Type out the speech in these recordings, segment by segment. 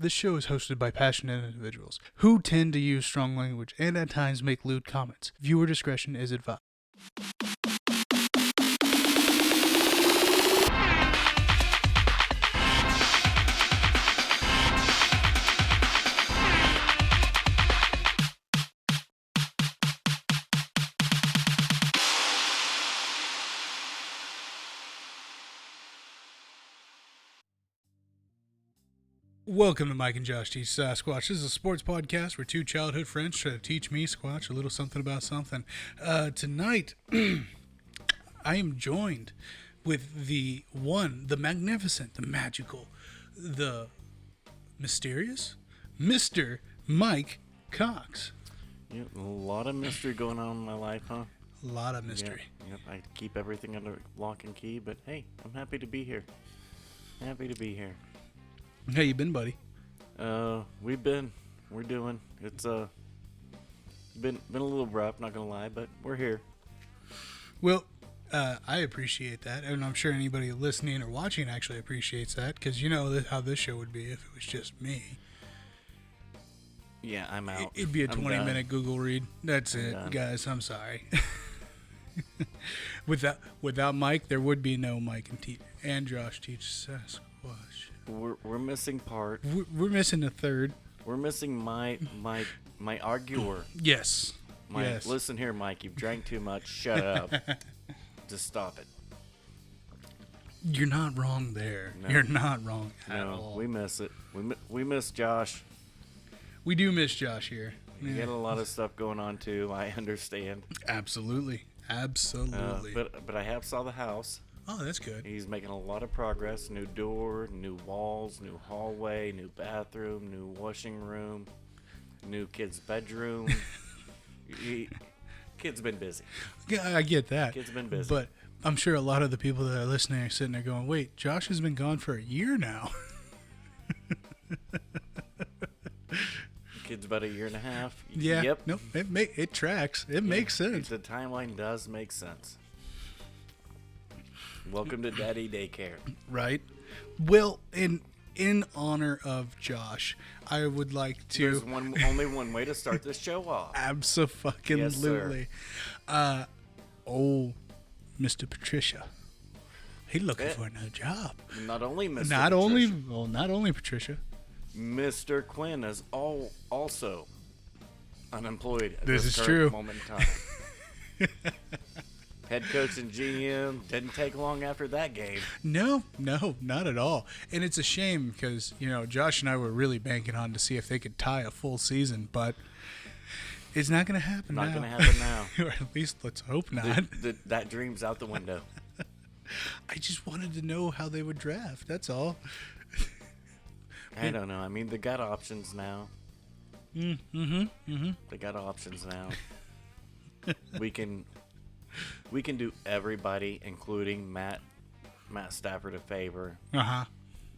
this show is hosted by passionate individuals who tend to use strong language and at times make lewd comments. Viewer discretion is advised. Welcome to Mike and Josh Teach Sasquatch. This is a sports podcast where two childhood friends try to teach me, Squatch, a little something about something. Tonight, I am joined with the one, the magnificent, the magical, the mysterious, Mr. Mike Cox. Yep, a lot of mystery going on in my life, huh? A lot of mystery. Yep, I keep everything under lock and key, but hey, I'm happy to be here. Happy to be here. How you been, buddy? We're doing. It's been a little rough, not gonna lie, but we're here. Well, I appreciate that, and I'm sure anybody listening or watching actually appreciates that, because you know how this show would be if it was just me. Yeah, I'm out. It'd be a 20-minute Google read. That's it, done. guys. I'm sorry. Without Mike, there would be no Mike and Josh Teach Sasquatch. We're missing part. We're missing a third. We're missing my arguer. Yes. Yes. Listen here, Mike. You've drank too much. Shut up. Just stop it. You're not wrong there. No. You're not wrong at all. We miss it. We miss Josh. We do miss Josh here. You got a lot of stuff going on too. I understand. Absolutely. But I have saw the house. Oh, that's good. He's making a lot of progress. New door, new walls, new hallway, new bathroom, new washing room, new kid's bedroom. Kid's been busy. Yeah, I get that. Kid's been busy. But I'm sure a lot of the people that are listening are sitting there going, wait, Josh has been gone for a year now. Kid's about a year and a half. Yeah. Yep. Nope. It tracks. It makes sense. The timeline does make sense. Welcome to Daddy Daycare. Right. Well, in honor of Josh, I would like to. There's only one way to start this show off. Absolutely. Yes, sir. Mr. Patricia. He's looking for another job. Not only Mr. Not Patricia. only Patricia. Mr. Quinn is also unemployed at This this is current true. moment in time. Head coach and GM didn't take long after that game. No, not at all. And it's a shame because, Josh and I were really banking on to see if they could tie a full season, but it's not going to happen now. Not going to happen now. Or at least let's hope not. That dream's out the window. I just wanted to know how they would draft. That's all. I don't know. I mean, they got options now. They got options now. We can do everybody, including Matt Stafford, a favor.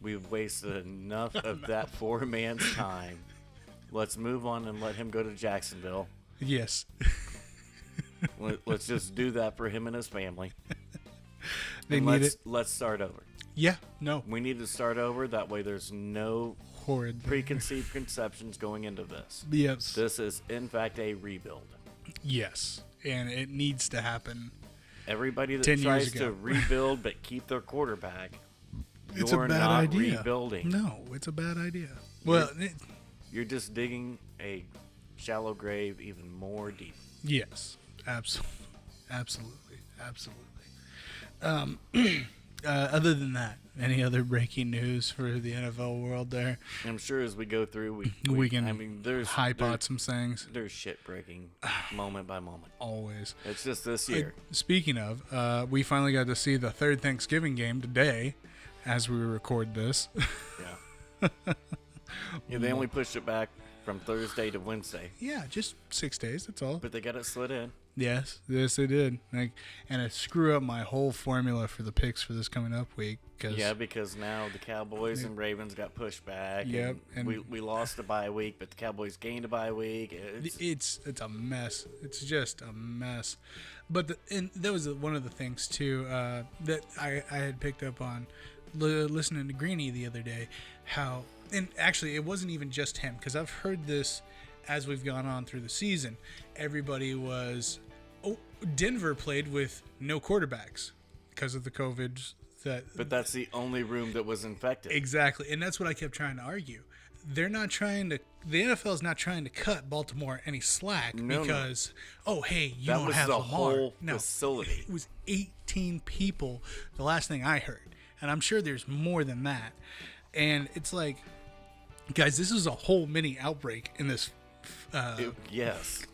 We've wasted enough of that four-man's time. Let's move on and let him go to Jacksonville. Yes. Let's just do that for him and his family. Let's start over. Yeah, no. We need to start over. That way there's no horrid preconceived conceptions going into this. Yes. This is, in fact, a rebuild. Yes. And it needs to happen. Everybody that tries to rebuild but keep their quarterback, it's you're a bad not idea. Rebuilding. No, it's a bad idea. Well, you're just digging a shallow grave even more deep. Yes, absolutely. Other than that, any other breaking news for the NFL world there? I'm sure as we go through, we can. I mean, there's hype out some things. There's shit breaking moment by moment. Always. It's just this year. Speaking of, we finally got to see the third Thanksgiving game today, as we record this. Yeah. Yeah, they only pushed it back from Thursday to Wednesday. Yeah, just 6 days. That's all. But they got it slid in. Yes, they did. And it screwed up my whole formula for the picks for this coming up week. Because now the Cowboys and Ravens got pushed back. Yep, and we lost a bye week, but the Cowboys gained a bye week. It's a mess. It's just a mess. But that was one of the things too that I had picked up on listening to Greeny the other day. How and actually, it wasn't even just him, because I've heard this as we've gone on through the season. Everybody was, Denver played with no quarterbacks because of the COVID. But that's the only room that was infected. Exactly, and that's what I kept trying to argue. They're not trying to. The NFL is not trying to cut Baltimore any slack because, hey, you don't have Lamar. That was the whole facility. It was 18 people. The last thing I heard, and I'm sure there's more than that. And it's like, guys, this is a whole mini outbreak in this. Yes,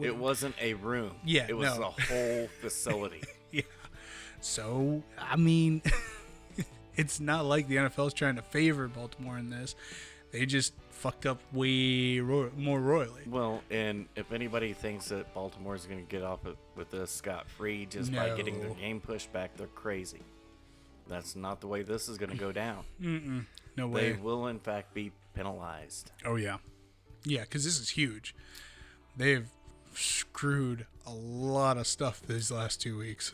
it wasn't a room. Yeah, it was a whole facility. Yeah. So I mean, it's not like the NFL is trying to favor Baltimore in this. They just fucked up way more royally. Well, and if anybody thinks that Baltimore is going to get off with this scot-free just by getting their game pushed back, they're crazy. That's not the way this is going to go down. No way. They will, in fact, be penalized. Oh, yeah. Yeah, because this is huge. They've screwed a lot of stuff these last 2 weeks.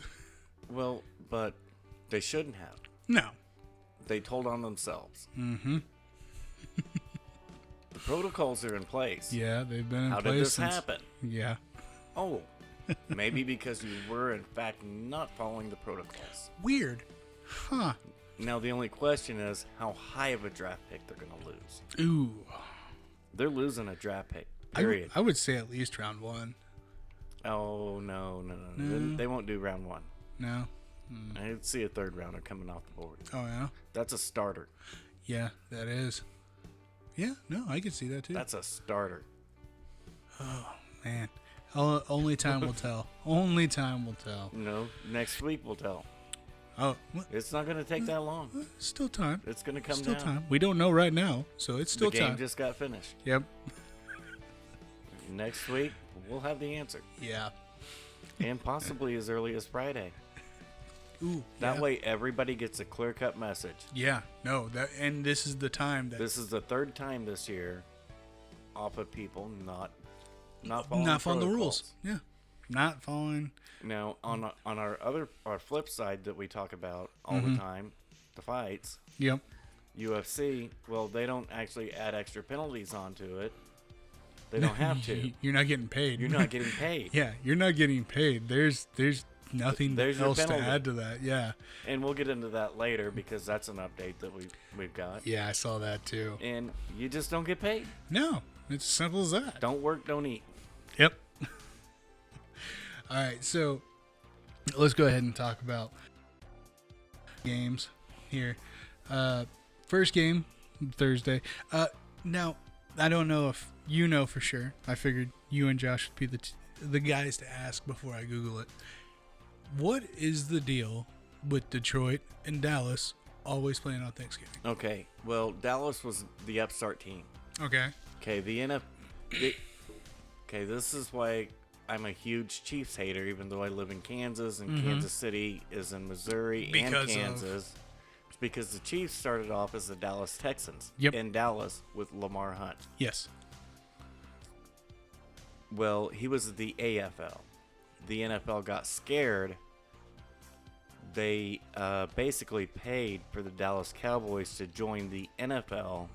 Well, but they shouldn't have. No. They told on themselves. Mm-hmm. The protocols are in place. Yeah, they've been in place. How did this happen? Yeah. Oh, maybe because you were, in fact, not following the protocols. Weird. Huh. Now, the only question is how high of a draft pick they're going to lose. Ooh. They're losing a draft pick, period. I would say at least round 1. Oh, no. They won't do round 1. No? I'd see a third rounder coming off the board. Oh, yeah? That's a starter. Yeah, that is. Yeah, no, I could see that too. That's a starter. Oh, man. Only time will tell. Only time will tell. No, next week will tell. Oh, it's not going to take that long. Still time. It's going to come still down. Time. We don't know right now, so it's still time. The game just got finished. Yep. Next week, we'll have the answer. Yeah. And possibly as early as Friday. Ooh. That way, everybody gets a clear-cut message. Yeah. No. And this is the time that. This is the third time this year, off of people not following the rules. Yeah. Not following. Now, on our flip side that we talk about all the time, the fights. Yep. UFC. Well, they don't actually add extra penalties onto it. They don't have to. You're not getting paid. You're not getting paid. Yeah, you're not getting paid. There's nothing else to add to that. Yeah. And we'll get into that later because that's an update that we've got. Yeah, I saw that too. And you just don't get paid. No, it's as simple as that. Don't work, don't eat. Yep. All right, so let's go ahead and talk about games here. First game, Thursday. Now, I don't know if you know for sure. I figured you and Josh would be the guys to ask before I Google it. What is the deal with Detroit and Dallas always playing on Thanksgiving? Okay, well, Dallas was the upstart team. Okay. Okay, okay, this is why I'm a huge Chiefs hater, even though I live in Kansas, and Kansas City is in Missouri and Kansas. It's because the Chiefs started off as the Dallas Texans in Dallas with Lamar Hunt. Yes. Well, he was the AFL. The NFL got scared. They basically paid for the Dallas Cowboys to join the NFL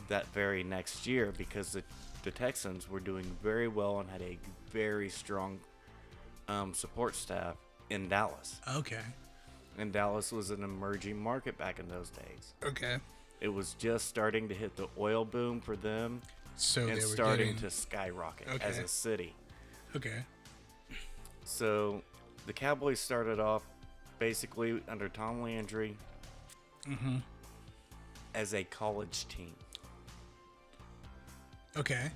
that very next year because the Texans were doing very well and had a very strong support staff in Dallas. Okay. And Dallas was an emerging market back in those days. Okay. It was just starting to hit the oil boom for them. So and they were starting to skyrocket as a city. Okay. So the Cowboys started off basically under Tom Landry as a college team. Okay.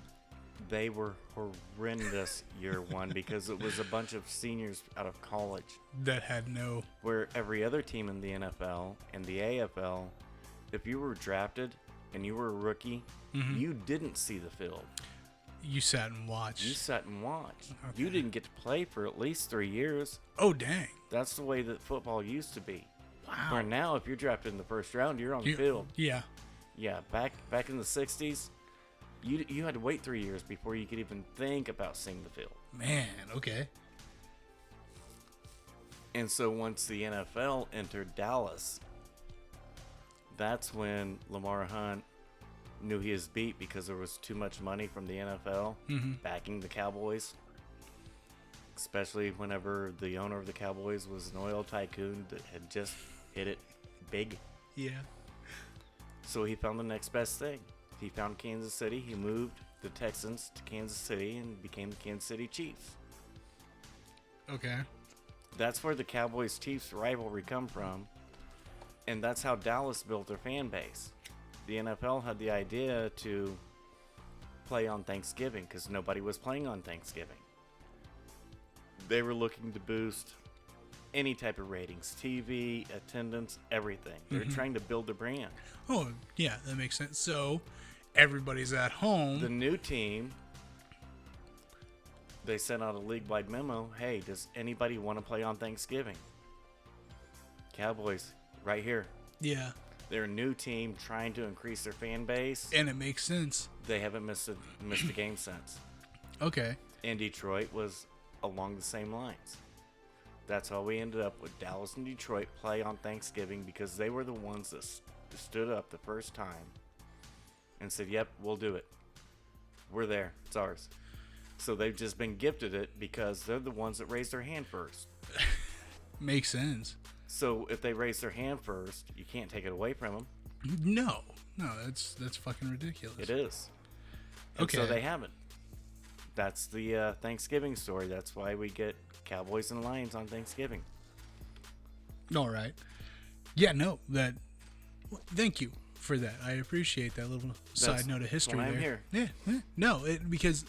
They were horrendous year one because it was a bunch of seniors out of college. That had no... Where every other team in the NFL and the AFL, if you were drafted and you were a rookie, you didn't see the field. You sat and watched. You sat and watched. Okay. You didn't get to play for at least 3 years. Oh, dang. That's the way that football used to be. Wow. Where now, if you're drafted in the first round, you're on the field. Yeah. Yeah, back in the 60s, you had to wait 3 years before you could even think about seeing the field. Man, okay. And so once the NFL entered Dallas, that's when Lamar Hunt knew he was beat because there was too much money from the NFL backing the Cowboys. Especially whenever the owner of the Cowboys was an oil tycoon that had just hit it big. Yeah. So he found the next best thing. He found Kansas City. He moved the Texans to Kansas City and became the Kansas City Chiefs. Okay. That's where the Cowboys-Chiefs rivalry come from. And that's how Dallas built their fan base. The NFL had the idea to play on Thanksgiving because nobody was playing on Thanksgiving. They were looking to boost any type of ratings, TV, attendance, everything. They're trying to build a brand. Oh, yeah, that makes sense. So everybody's at home. The new team, they sent out a league-wide memo. Hey, does anybody want to play on Thanksgiving? Cowboys, right here. Yeah. They're a new team trying to increase their fan base. And it makes sense. They haven't missed a game since. Okay. And Detroit was along the same lines. That's how we ended up with Dallas and Detroit play on Thanksgiving because they were the ones that stood up the first time and said, yep, we'll do it. We're there. It's ours. So they've just been gifted it because they're the ones that raised their hand first. Makes sense. So if they raise their hand first, you can't take it away from them. No, that's fucking ridiculous. It is. And Okay. so they haven't. That's the Thanksgiving story. That's why we get Cowboys and Lions on Thanksgiving. All right. Yeah, no, thank you for that. I appreciate that little side note of history why I'm there. here. Yeah. No, because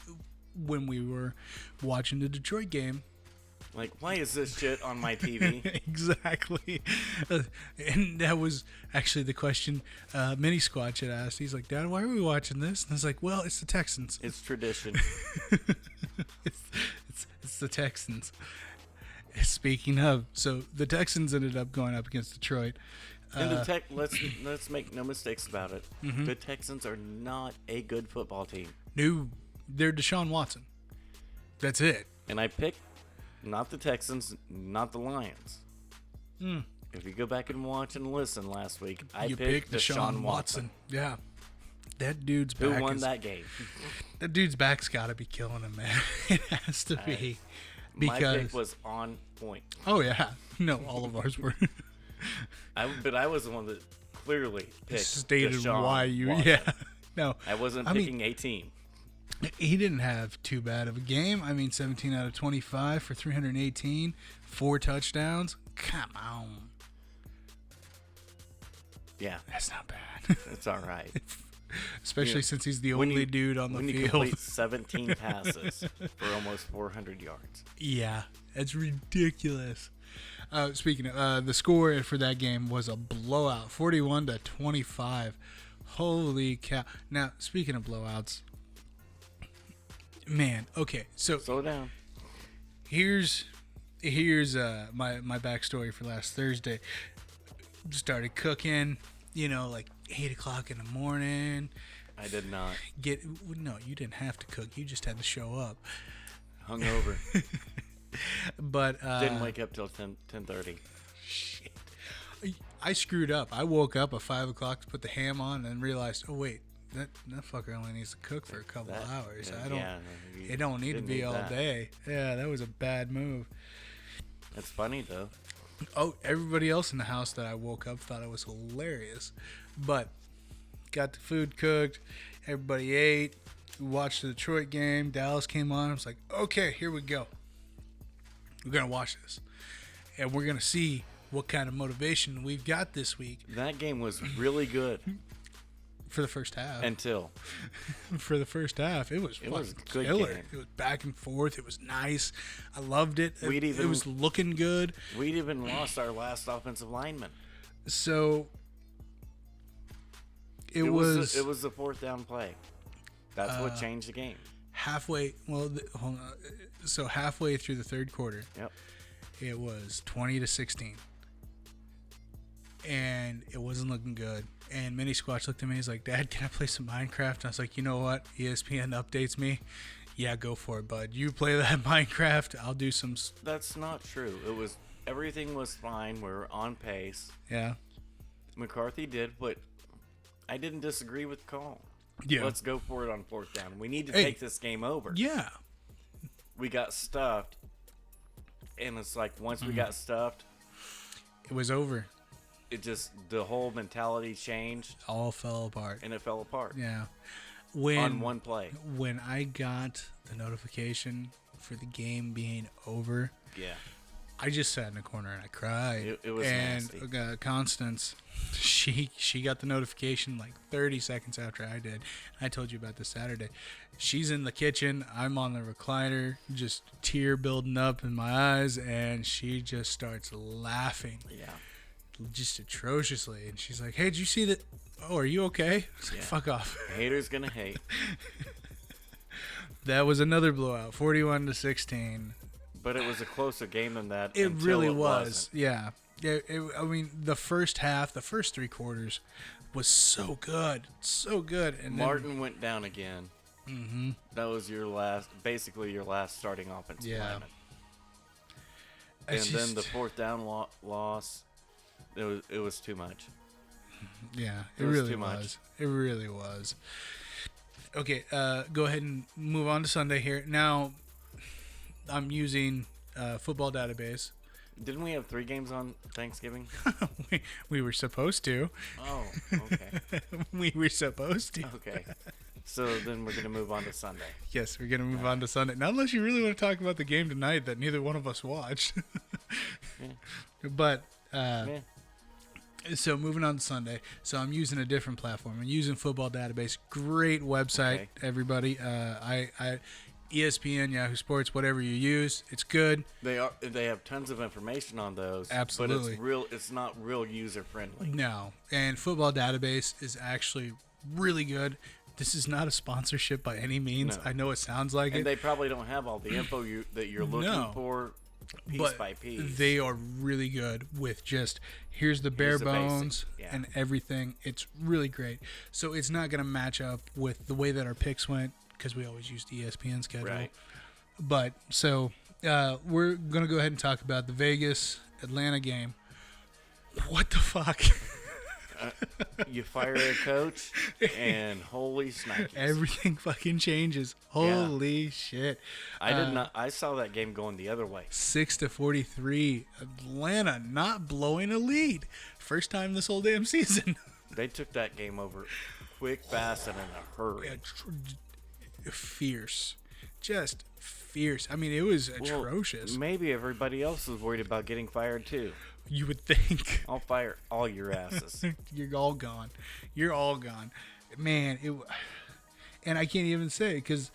when we were watching the Detroit game, Like, why is this shit on my TV? exactly. And that was actually the question Mini Squatch had asked. He's like, Dad, why are we watching this? And I was like, well, it's the Texans. It's tradition. It's the Texans. Speaking of, so the Texans ended up going up against Detroit. And let's make no mistakes about it. The Texans are not a good football team. No, they're Deshaun Watson. That's it. And I picked not the Texans, not the Lions. If you go back and watch and listen last week, I picked Deshaun Watson. Yeah. That dude's Who back. won that game? That dude's back's got to be killing him, man. It has to be. Because, My pick was on point. oh, yeah. No, all of ours were. But I was the one that clearly picked Stated Deshaun why you. Watson. Yeah. No. I wasn't picking a team. He didn't have too bad of a game. I mean, 17 out of 25 for 318, 4 touchdowns. Come on. Yeah, That's not bad. it's all right. Especially since he's the only dude on the when you field. complete 17 passes for almost 400 yards. Yeah, it's ridiculous. Speaking of, the score for that game was a blowout, 41-25. Holy cow. Now, speaking of blowouts, man, okay, so Slow down. here's my backstory for last Thursday. Started cooking, like 8 o'clock in the morning. I did not. No, you didn't have to cook. You just had to show up. Hungover. But Didn't wake up till 10:30. shit. I screwed up. I woke up at 5 o'clock to put the ham on and realized, oh wait, that fucker only needs to cook for a couple hours. It don't need to be all day. Yeah, that was a bad move. It's funny though. Oh, everybody else in the house that I woke up thought it was hilarious. But got the food cooked. Everybody ate. We watched the Detroit game. Dallas came on. I was like, okay, here we go. We're going to watch this. And we're going to see what kind of motivation we've got this week. That game was really good For the first half. until For the first half, it was was fucking a good killer. game. It was back and forth. It was nice. I loved it. We'd It even- was looking good. we'd even lost our last offensive lineman. So it was the fourth down play. That's what changed the game. halfway. Well, hold on. So halfway through the third quarter, Yep. it was 20-16, and it wasn't looking good. And Mini Squatch looked at me. He's like, "Dad, can I play some Minecraft?" And I was like, "You know what? ESPN updates me. Yeah, go for it, bud. You play that Minecraft. I'll do some." That's not true. Everything was fine. We were on pace. Yeah. McCarthy did what I didn't disagree with the call. Yeah. Let's go for it on 4th down. We need to take this game over. Yeah. We got stuffed. And it's like, once we got stuffed, it was over. It just, the whole mentality changed. All fell apart. And it fell apart. Yeah. On one play. When I got the notification for the game being over, yeah, I just sat in a corner and I cried. It was nasty. And Constance, she got the notification like 30 seconds after I did. I told you about this Saturday. She's in the kitchen. I'm on the recliner, just tear building up in my eyes, and she just starts laughing. Yeah. Just atrociously. And she's like, "Hey, did you see that? Oh, are you okay?" I was like, "Fuck off." Haters gonna hate. That was another blowout, 41-16. But it was a closer game than that. It really was. Wasn't. Yeah. I mean, the first half, the first 3 quarters was so good. So good. And Martin went down again. Mm-hmm. That was basically your last starting offensive lineman. And then the 4th down loss, it was too much. Yeah, it really was. It really was. Okay, go ahead and move on to Sunday here. Now, I'm using Football Database. Didn't we have 3 games on Thanksgiving? we were supposed to. Oh, okay. We were supposed to. Okay. So then we're going to move on to Sunday. Yes, we're going to move on to Sunday. Not unless you really want to talk about the game tonight that neither one of us watched. Yeah. But, so moving on to Sunday. So I'm using a different platform. I'm using Football Database. Great website, everybody. ESPN, Yahoo Sports, whatever you use, it's good. They have tons of information on those. Absolutely. But it's not real user friendly. No. And Football Database is actually really good. This is not a sponsorship by any means. No. I know it sounds like it. And they probably don't have all the info that you're looking for piece by piece. They are really good with just, here's the bare bones and everything. It's really great. So it's not going to match up with the way that our picks went because we always used ESPN schedule. Right. But so we're going to go ahead and talk about the Vegas-Atlanta game. What the fuck? You fire a coach, and holy snikes. Everything fucking changes. Holy shit. I saw that game going the other way. 6-43. Atlanta not blowing a lead. First time this whole damn season. They took that game over quick, fast, and in a hurry. Fierce. Just fierce. I mean, it was atrocious. Maybe everybody else was worried about getting fired, too. You would think. I'll fire all your asses. You're all gone. You're all gone. Man, and I can't even say because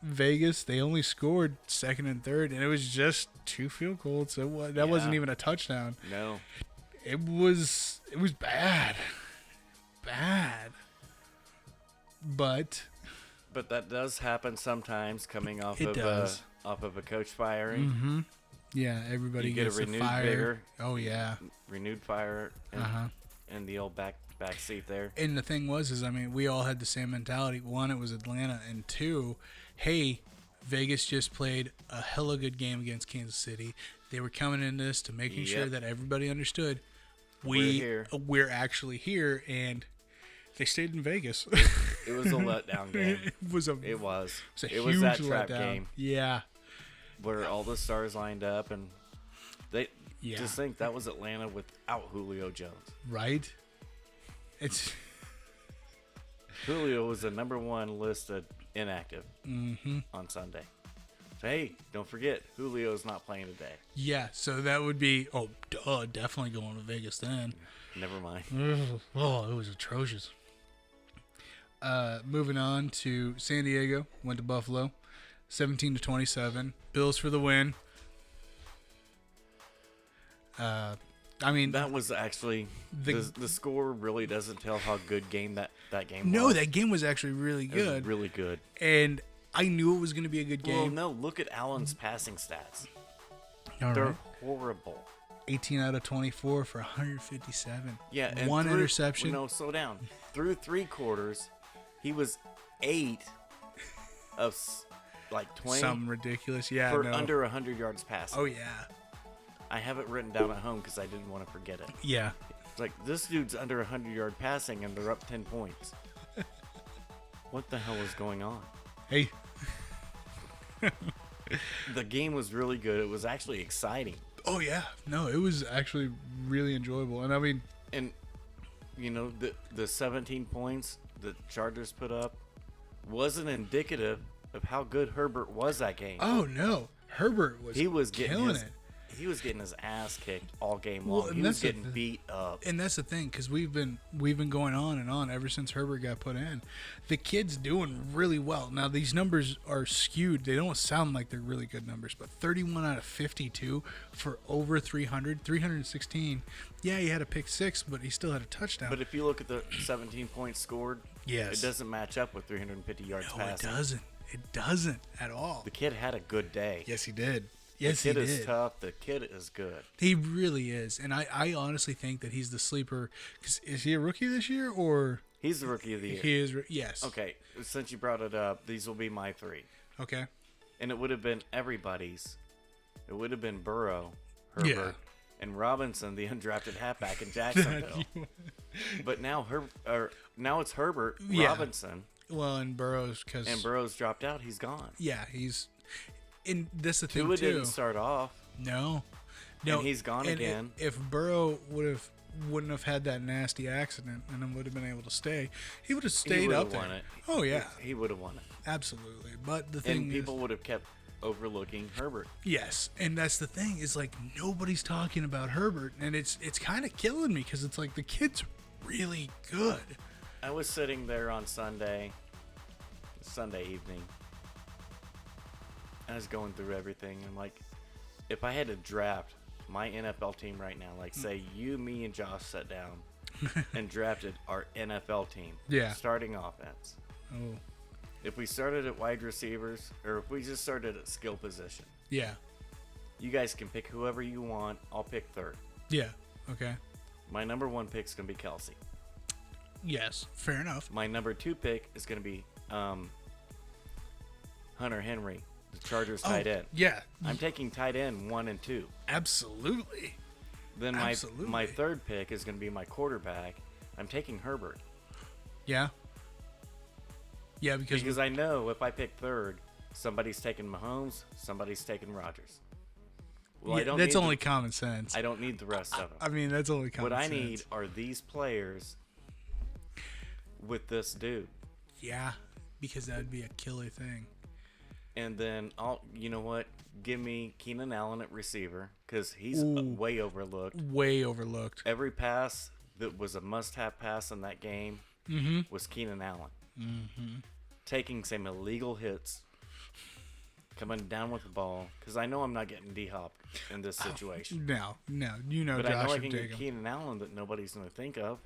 Vegas, they only scored 2nd and 3rd, and it was just 2 field goals. So that wasn't even a touchdown. No. It was bad. Bad. But that does happen sometimes coming off of a coach firing. Mm-hmm. Yeah, everybody gets a renewed fire. Vigor. Oh yeah, renewed fire. And the old back seat there. And the thing was, I mean, we all had the same mentality. 1, it was Atlanta, and 2, hey, Vegas just played a hella good game against Kansas City. They were coming in this to making sure that everybody understood we're actually here, and they stayed in Vegas. It was a letdown game. It was a huge that trap letdown. game. Yeah. Where all the stars lined up, and they just think that was Atlanta without Julio Jones. Right? Julio was the number 1 listed inactive on Sunday. So, hey, don't forget, Julio's not playing today. Yeah, so that would be, definitely going to Vegas then. Never mind. Oh, it was atrocious. Moving on to San Diego, went to Buffalo. 17-27. Bills for the win. I mean, that was actually the score really doesn't tell how good game that game was. No, that game was actually really good. It was really good. And I knew it was going to be a good game. Well, no, look at Allen's passing stats. They're horrible. 18 out of 24 for 157. Yeah, and 1 interception. No, slow down. Through 3 quarters, he was 8 of 20. Something ridiculous, yeah. For under 100 yards passing. Oh, yeah. I have it written down at home because I didn't want to forget it. Yeah. It's like, this dude's under 100-yard passing, and they're up 10 points. What the hell is going on? Hey. The game was really good. It was actually exciting. Oh, yeah. No, it was actually really enjoyable. And, I mean... And, the 17 points the Chargers put up wasn't indicative of how good Herbert was that game. Oh, no. Herbert was killing it. He was getting his ass kicked all game long. Well, he was getting beat up. And that's the thing, because we've been going on and on ever since Herbert got put in. The kid's doing really well. Now, these numbers are skewed. They don't sound like they're really good numbers, but 31 out of 52 for over 316. Yeah, he had a pick six, but he still had a touchdown. But if you look at the 17 points scored, yes, it doesn't match up with 350 yards passing. No, it doesn't. It doesn't at all. The kid had a good day. Yes, he did. Yes, the kid is tough. The kid is good. He really is. And I honestly think that he's the sleeper. Cause is he a rookie this year or? He's the rookie of the year. He is, yes. Okay, since you brought it up, these will be my three. Okay. And it would have been everybody's. It would have been Burrow, Herbert, and Robinson, the undrafted halfback in Jacksonville. But now it's Herbert, Robinson. Well, and Burrow's Burrow's dropped out. He's gone. Yeah, he's. And that's the thing Tua too. didn't start off. No. And he's gone again. If Burrow wouldn't have had that nasty accident and then would have been able to stay, he would have stayed up there. Won it. Oh yeah, he would have won it. Absolutely. But the thing people would have kept overlooking Herbert. Yes, and that's the thing is like nobody's talking about Herbert, and it's kind of killing me because it's like the kid's really good. I was sitting there on Sunday evening. I was going through everything. I'm like, if I had to draft my NFL team right now, like say you, me, and Josh sat down and drafted our NFL team. Yeah. Starting offense. Oh. If we started at wide receivers, or if we just started at skill position. Yeah. You guys can pick whoever you want. I'll pick third. Yeah. Okay. My number one pick is going to be Kelsey. Yes. Fair enough. My number two pick is going to be Hunter Henry. The Chargers tight end. Yeah. I'm taking tight end 1 and 2. Absolutely. Then my third pick is going to be my quarterback. I'm taking Herbert. Yeah. Yeah, because I know if I pick third, somebody's taking Mahomes, somebody's taking Rodgers. Well, yeah, that's only common sense. I don't need the rest of them. I mean, that's only common sense. What I need are these players with this dude. Yeah, because that would be a killer thing. And then you know what? Give me Keenan Allen at receiver because he's way overlooked. Way overlooked. Every pass that was a must-have pass in that game was Keenan Allen. Mm-hmm. Taking some illegal hits, coming down with the ball because I know I'm not getting D-Hop in this situation. No, but Josh I know I can take get Keenan Allen that nobody's going to think of.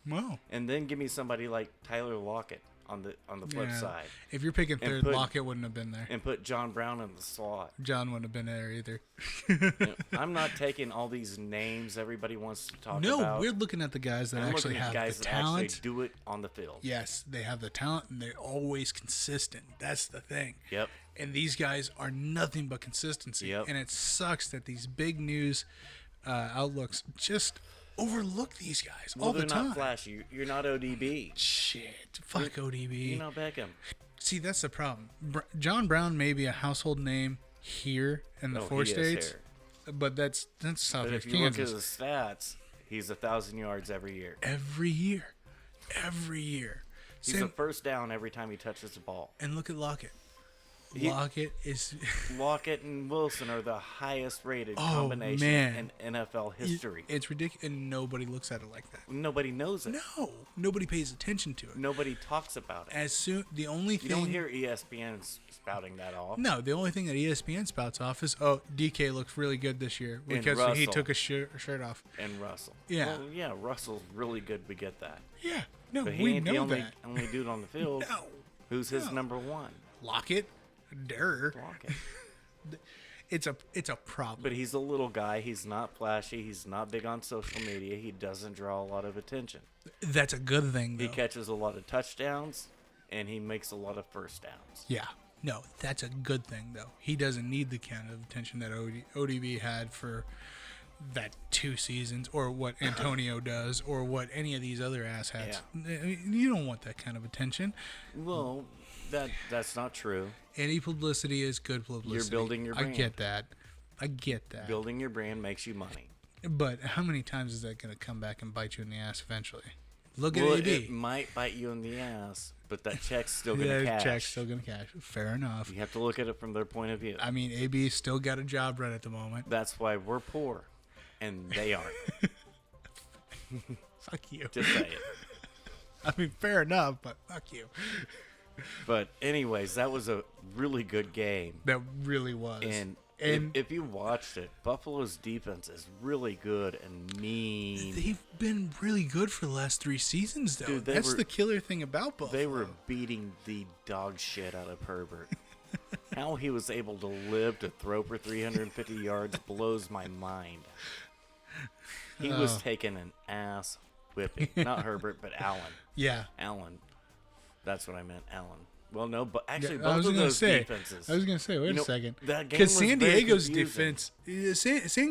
Well, and then give me somebody like Tyler Lockett. On the flip side. If you're picking third, Lockett wouldn't have been there. And put John Brown in the slot. John wouldn't have been there either. I'm not taking all these names everybody wants to talk about. No, we're looking at the guys that actually have the talent. Actually do it on the field. Yes, they have the talent and they're always consistent. That's the thing. Yep. And these guys are nothing but consistency. Yep. And it sucks that these big news outlooks just overlook these guys all the time. They're not flashy. You're not ODB. Shit. Fuck ODB. You're not Beckham. See, that's the problem. John Brown may be a household name here in the four states, but that's South Kansas. If you look at his stats, he's 1,000 yards every year. Every year. He's a first down every time he touches the ball. And look at Lockett. Lockett and Wilson are the highest rated combination in NFL history. It's ridiculous, and nobody looks at it like that. Nobody knows it. No, nobody pays attention to it. Nobody talks about it. The only thing you don't hear ESPN spouting that off. No, the only thing that ESPN spouts off is DK looks really good this year because he took his shirt off. And Russell. Yeah. Well, yeah, Russell's really good. We get that. Yeah. No, but we know the that. only dude on the field. No. Who's his number one? Lockett. Lockett. It's a problem. But he's a little guy. He's not flashy. He's not big on social media. He doesn't draw a lot of attention. That's a good thing, though. He catches a lot of touchdowns, and he makes a lot of first downs. Yeah. No, that's a good thing, though. He doesn't need the kind of attention that ODB had for that 2 seasons or what Antonio does or what any of these other asshats. You don't want that kind of attention. Well, that's not true. Any publicity is good publicity. You're building your brand. I get that. Building your brand makes you money. But how many times is that going to come back and bite you in the ass eventually? Look at AB. It might bite you in the ass, but that check's still going to cash. Check's still going to cash. Fair enough. You have to look at it from their point of view. I mean, AB's still got a job right at the moment. That's why we're poor, and they aren't. Fuck you. Just say it. I mean, fair enough, but fuck you. But anyways, that was a really good game. That really was. And if you watched it, Buffalo's defense is really good and mean. They've been really good for the last 3 seasons, though. Dude, that's the killer thing about Buffalo. They were beating the dog shit out of Herbert. How he was able to live to throw for 350 yards blows my mind. He was taking an ass whipping. Not Herbert, but Allen. Yeah. Allen. That's what I meant, Allen. Well, no, but actually, I both of those defenses. I was going to say, wait a second. Because San Diego's defense. San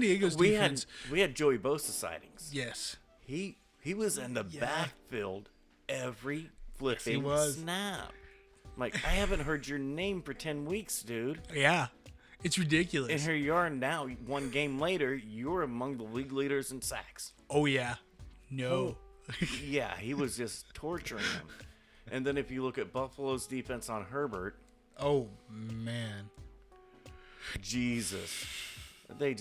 Diego's defense. We had Joey Bosa sightings. Yes. He was in the backfield every flipping snap. Like, I haven't heard your name for 10 weeks, dude. Yeah. It's ridiculous. And here you are now, 1 game later, you're among the league leaders in sacks. Oh, yeah. No. Yeah, he was just torturing him. And then if you look at Buffalo's defense on Herbert. Oh, man. Jesus. They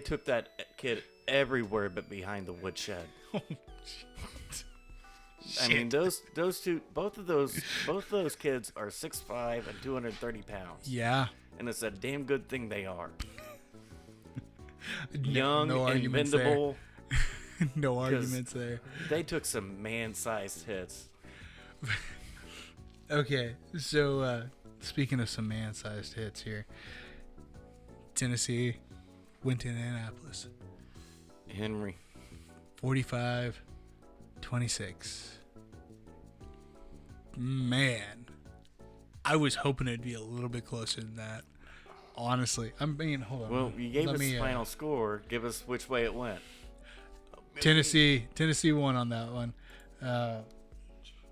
took that kid everywhere but behind the woodshed. I mean, those two, both of those kids are 6'5" and 230 pounds. Yeah. And it's a damn good thing they are. Young, and bendable. No arguments there. They took some man-sized hits. Okay, so speaking of some man-sized hits here, Tennessee went to Indianapolis. Henry. 45-26. Man, I was hoping it'd be a little bit closer than that. Honestly, hold on. Well, you gave us the final score. Give us which way it went. Tennessee won on that one.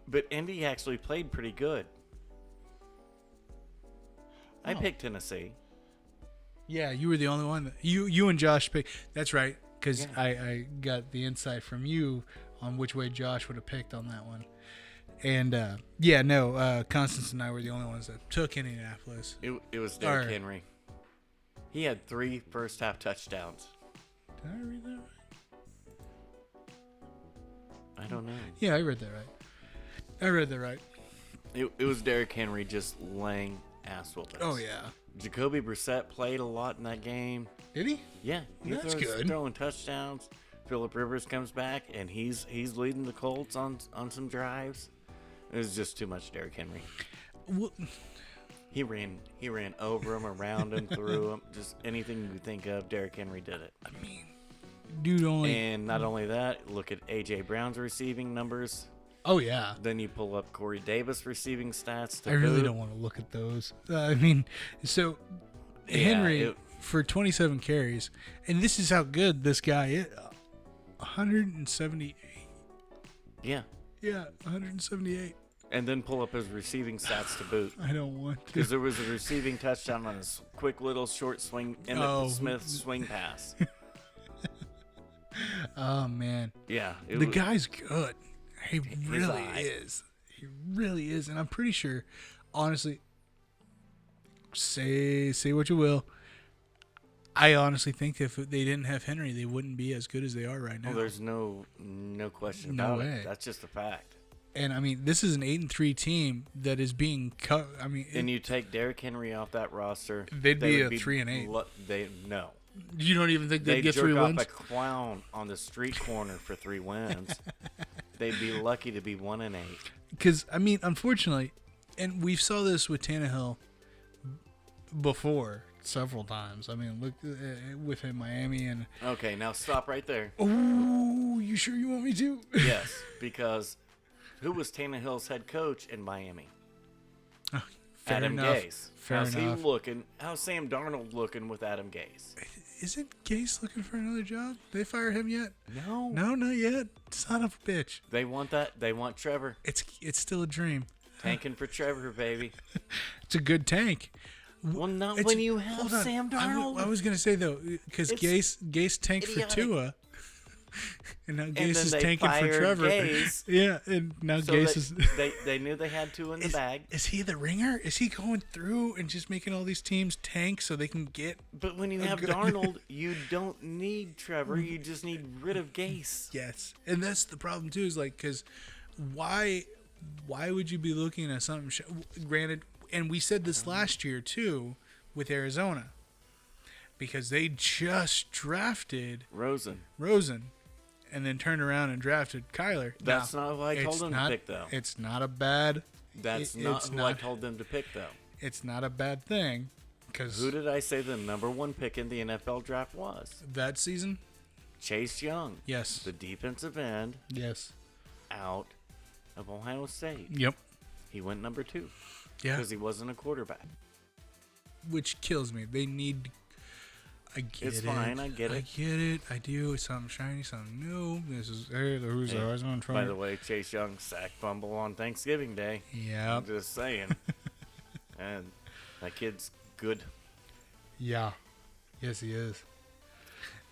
But Indy actually played pretty good. I picked Tennessee. Yeah, you were the only one. You and Josh picked. That's right, because I got the insight from you on which way Josh would have picked on that one. And Constance and I were the only ones that took Indianapolis. It was Derrick Henry. He had 3 first-half touchdowns. Did I read that right? I don't know. Yeah, I read that right. It was Derrick Henry just laying ass whoopings. Oh, yeah. Jacoby Brissett played a lot in that game. Did he? Yeah. That's good. Throwing touchdowns. Phillip Rivers comes back, and he's leading the Colts on some drives. It was just too much Derrick Henry. Well, he ran over him, around him, through him. Just anything you think of, Derrick Henry did it. I mean, dude only. And not only that, look at A.J. Brown's receiving numbers. Oh, yeah. Then you pull up Corey Davis receiving stats. I really don't want to look at those. Henry, for 27 carries, and this is how good this guy is. 178. Yeah. Yeah, 178. And then pull up his receiving stats to boot. I don't want to. Because there was a receiving touchdown on his quick little short swing, Emmitt Smith swing pass. Oh, man. Yeah. The guy's good. He really is. He really is. And I'm pretty sure, honestly, say what you will, I honestly think if they didn't have Henry, they wouldn't be as good as they are right now. Well, there's no question about it. That's just a fact. And, I mean, this is an 8-3 team that is being cut. I mean, and you take Derrick Henry off that roster, they'd be a 3-8. No. You don't even think they'd get 3 wins? They'd jerk off a clown on the street corner for 3 wins. They'd be lucky to be 1-8. Because, I mean, unfortunately, and we saw this with Tannehill before several times. I mean, look with him, Miami and. Okay, now stop right there. Oh, you sure you want me to? Yes, because who was Tannehill's head coach in Miami? Adam Gase. Fair How's enough. he looking? How's Sam Darnold looking with Adam Gase? isn't Gase looking for another job? Did they fire him yet? No. No, not yet. Son of a bitch. They want that. They want Trevor. It's still a dream. Tanking for Trevor, baby. It's a good tank. Well, not when you have Hold on. Sam Darnold. I was gonna say though, because Gase tanked idiotic. for Tua, and now And Gase then is they tanking for fired Trevor. Gase. Yeah, and now So Gase is. they knew they had two in the bag. Is he the ringer? Is he going through and just making all these teams tank so they can get? But when you have Darnold, you don't need Trevor. You just need rid of Gase. Yes, and that's the problem too. Is like, because why would you be looking at something? Granted, and we said this last year too with Arizona, because they just drafted Rosen. And then turned around and drafted Kyler. That's not who I told them to pick, though. It's not a bad. That's not who I told them to pick, though. It's not a bad thing, because Who did I say the number one pick in the NFL draft was? that season. Chase Young. Yes. The defensive end Yes. out of Ohio State. Yep. He went number 2 Yeah. because he wasn't a quarterback. Which kills me. They need. I get it. It's fine. I get it. I get it. I do. Something shiny, something new. This is who's Hey, always on front. By the way, Chase Young sacked fumble on Thanksgiving Day. Yeah. I'm just saying. And that kid's good. Yeah. Yes, he is.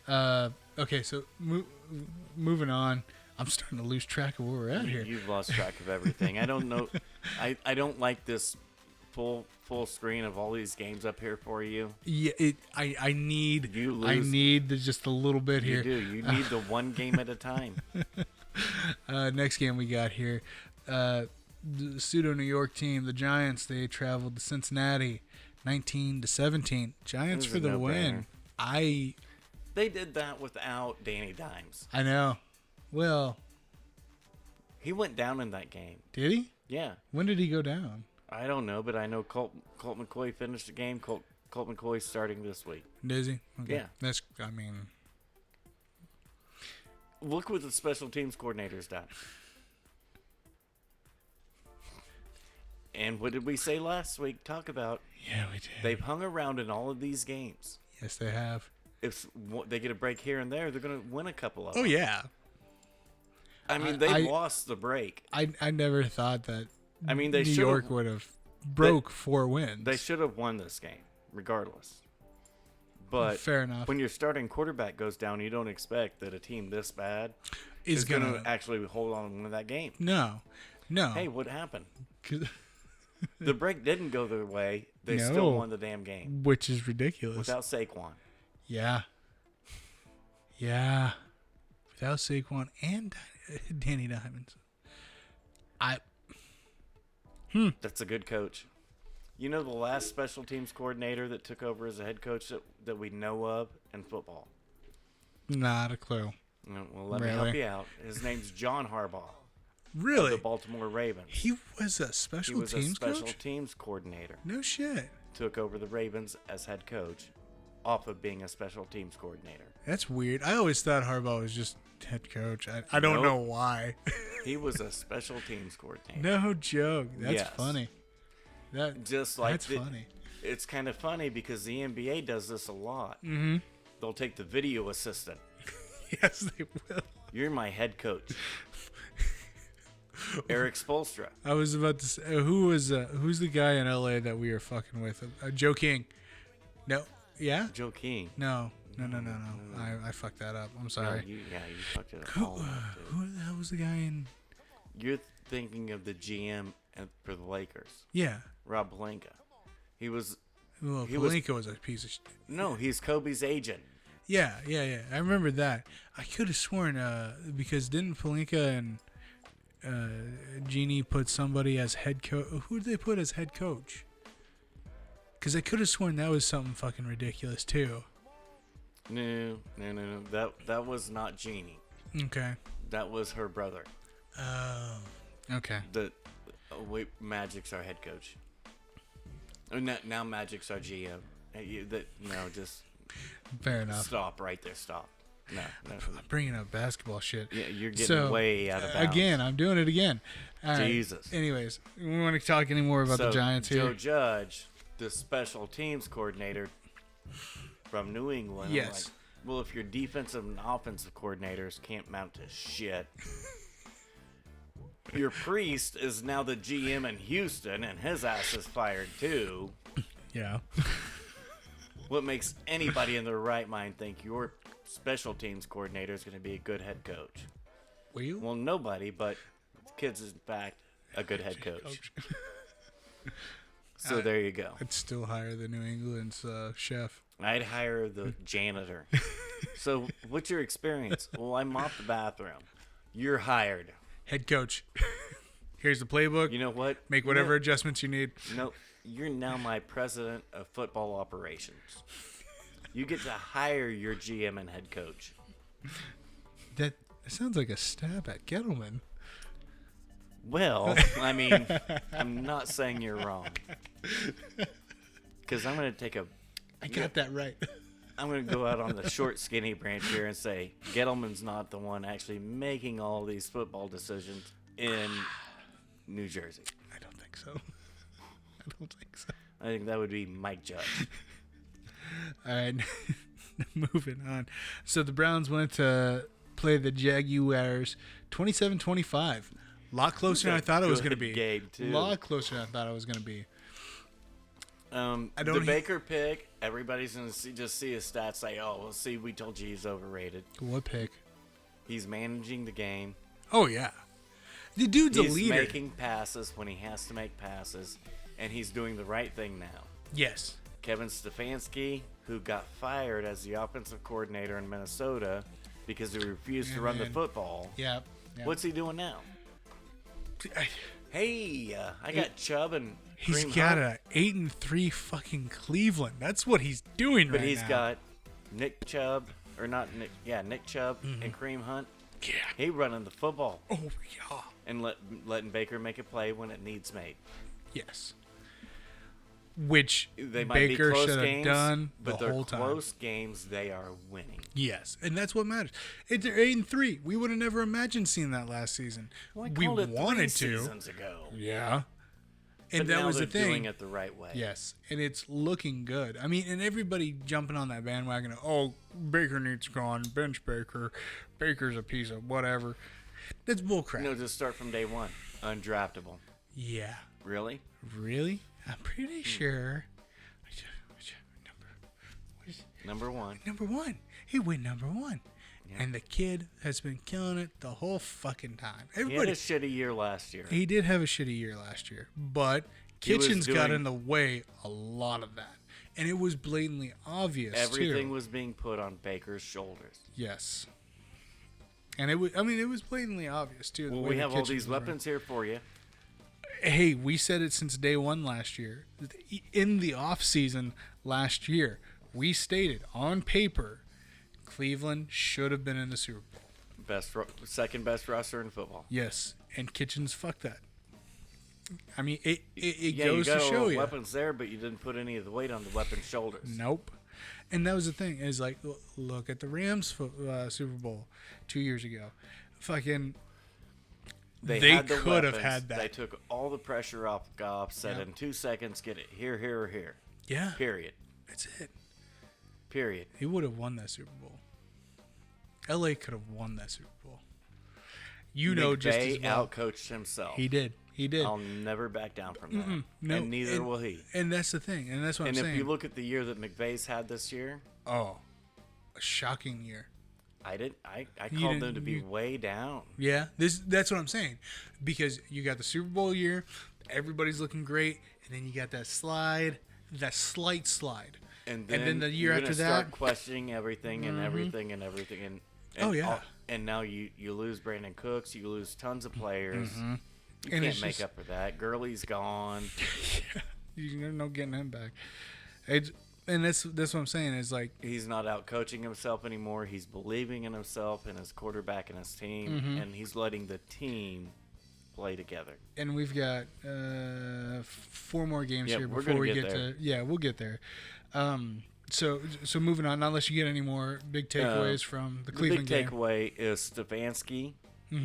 Okay, so moving on. I'm starting to lose track of where we're at here. You've lost track of everything. I don't know. I don't like this full screen of all these games up here for you. Yeah, I need You lose. I need just a little bit You here. do. You need the one game at a time. Next game we got here, the pseudo New York team, the Giants. They traveled to Cincinnati, 19-17. Giants This for is a the win. no-brainer. They did that without Danny Dimes. I know. Well, He went down in that game. did he? Yeah. When did he go down? I don't know, but I know Colt McCoy finished the game. Colt McCoy's starting this week. Does he? Okay. Yeah. That's. I mean. Look what the special teams coordinator's done. And what did we say last week? Talk about Yeah, we did. they've hung around in all of these games. Yes, they have. If they get a break here and there, they're going to win a couple of Oh them. yeah. I mean, they lost the break. I never thought that. I mean, they New should've- York would have broke 4 wins. They should have won this game, regardless. But Fair enough. when your starting quarterback goes down, you don't expect that a team this bad Is is going to actually hold on and win that game. No. Hey, what happened? 'Cause- The break didn't go their way. They No. still won the damn game which is ridiculous. without Saquon. Yeah. Yeah. Without Saquon and Danny Diamonds. That's a good coach. You know the last special teams coordinator that took over as a head coach that we know of in football? Not a clue. Well, let me help you out. His name's John Harbaugh. Really? The Baltimore Ravens. He was a He special was teams a special coach? teams coordinator. No shit. Took over the Ravens as head coach off of being a special teams coordinator. That's weird. I always thought Harbaugh was just head coach. I don't Nope. know why. He was a special teams coordinator. No joke. That's Yes. funny. Just like That's funny. It's kind of funny because the NBA does this a lot. Mm-hmm. They'll take the video assistant. Yes, they will. You're my head coach. Eric Spoelstra. I was about to say, who's the guy in LA that we were fucking with? Joe King. No. Yeah? Joe King. No. I fucked that up. I'm sorry. No, you fucked it up. Who, all up, dude. who the hell was the guy in? You're thinking of the GM for the Lakers, Yeah. Rob Pelinka. He was Well, He was- Pelinka was a piece of shit. no, he's Kobe's agent. Yeah. I remember that. I could have sworn because didn't Pelinka and Genie put somebody as head coach? Who did they put as head coach? Because I could have sworn that was something fucking ridiculous too. No. That was not Jeannie. Okay. That was her brother. Oh. Okay. Wait, Magic's our head coach. Now Magic's our GM. Just Fair enough. stop right there. Stop. No. I'm bringing up basketball shit. Yeah, you're getting way out of bounds. Again, I'm doing it again. All right. Jesus. Anyways, we want to talk any more about the Giants Joe here? Judge, the special teams coordinator, from New England. Yes. I'm like, well, if your defensive and offensive coordinators can't mount to shit, your priest is now the GM in Houston, and his ass is fired too. Yeah. What makes anybody in their right mind think your special teams coordinator is going to be a good head coach? Well, nobody, but the kid's in fact a good head coach. So there you go. I'd still hire the New England's chef. I'd hire the janitor. So what's your experience? Well, I mopped the bathroom. You're hired. Head coach. Here's the playbook. You know what? Make whatever adjustments you need. No, you're now my president of football operations. You get to hire your GM and head coach. That sounds like a stab at Gettleman. Well, I mean, I'm not saying you're wrong. Because I'm going to take I got that right. I'm going to go out on the short, skinny branch here and say Gettleman's not the one actually making all these football decisions in New Jersey. I don't think so. I think that would be Mike Judge. All right, moving on. So the Browns went to play the Jaguars 27-25. A lot closer than I thought it was going to be. Game too. A lot closer than I thought it was going to be. The Baker pick, everybody's going to just see his stats say, oh, well, see, we told you he's overrated. What pick? He's managing the game. Oh, yeah. The dude's a leader. He's making passes when he has to make passes, and he's doing the right thing now. Yes. Kevin Stefanski, who got fired as the offensive coordinator in Minnesota because he refused to run the football. Yeah. What's he doing now? Hey, I got Chubb and he's Kareem got Hunt. a 8-3 fucking Cleveland. That's what he's doing right now. But he's got Nick Chubb, or not Nick, Nick Chubb and Kareem Hunt. Yeah. He running the football. Oh, yeah. And letting Baker make a play when it needs made. Yes. Which They might Baker be close should have games, done but the they're whole time. close games. They are winning. Yes, and that's what matters. It's 8-3. We would have never imagined seeing that last season. Well, we called it wanted 3 to. seasons ago. Yeah. And But that now was they're the thing. doing it the right way. Yes, and it's looking good. I mean, and everybody jumping on that bandwagon. Oh, Baker needs gone. Bench Baker. Baker's a piece of whatever. That's bullcrap. No, just start from day one. Undraftable. Yeah. Really? Really? I'm pretty sure. Number one. Number one. He went number one. Yeah. And the kid has been killing it the whole fucking time. He had a shitty year last year. He did have a shitty year last year, but Kitchens got in the way a lot of that. And it was blatantly obvious, Everything too. was being put on Baker's shoulders. Yes. And it was blatantly obvious, too. Well, we have all these weapons here for you. Hey, we said it since day one last year. In the offseason last year, we stated on paper Cleveland should have been in the Super Bowl. Second best roster in football. Yes, and Kitchens fucked that. I mean, it Yeah, goes you got to all show the you. weapons there, but you didn't put any of the weight on the weapon's shoulders. Nope. And that was the thing. Is like, look at the Rams Super Bowl 2 years ago. Fucking, they had the could have weapons. had that. They took all the pressure off Goff, said Yep. in 2 seconds, get it here, here, or here. Yeah. Period. That's it. Period. He would have won that Super Bowl. LA could have won that Super Bowl. You know, just McVay as well. outcoached himself. He did. I'll never back down from that. No, and neither will he. And that's the thing. And that's what And I'm if saying. you look at the year that McVay's had this year, a shocking year. I You called them didn't- to be way down. Yeah, that's what I'm saying. Because you got the Super Bowl year, everybody's looking great, and then you got that slight slide. And then, the year you're after gonna that, start questioning everything and everything and everything. And Oh, yeah. and now you lose Brandon Cooks, you lose tons of players. You And can't it's make just- up for that. Gurley's gone. There's no getting him back. And that's what I'm saying is like, He's not out coaching himself anymore. He's believing in himself and his quarterback and his team, and he's letting the team play together. and we've got 4 more games Yeah, here we're before gonna we get get there. to. Yeah, we'll get there. So moving on. Unless you get any more big takeaways from the The Cleveland big game. takeaway is Stefanski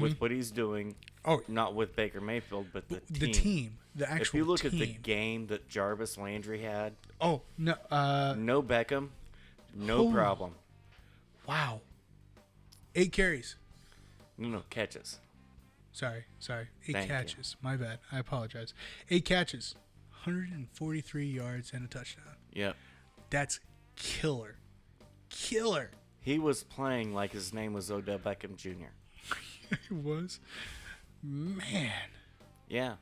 with what he's doing, Oh, not with Baker Mayfield, but the the team. team, the actual. If you look team. at the game that Jarvis Landry had, Oh no. no Beckham, No problem. Wow. 8 carries. No, catches. Sorry. 8 Thank catches. My bad. I apologize. 8 catches. 143 yards and a touchdown. Yep. That's killer. Killer. He was playing like his name was Odell Beckham Jr. It was. Man. Yeah.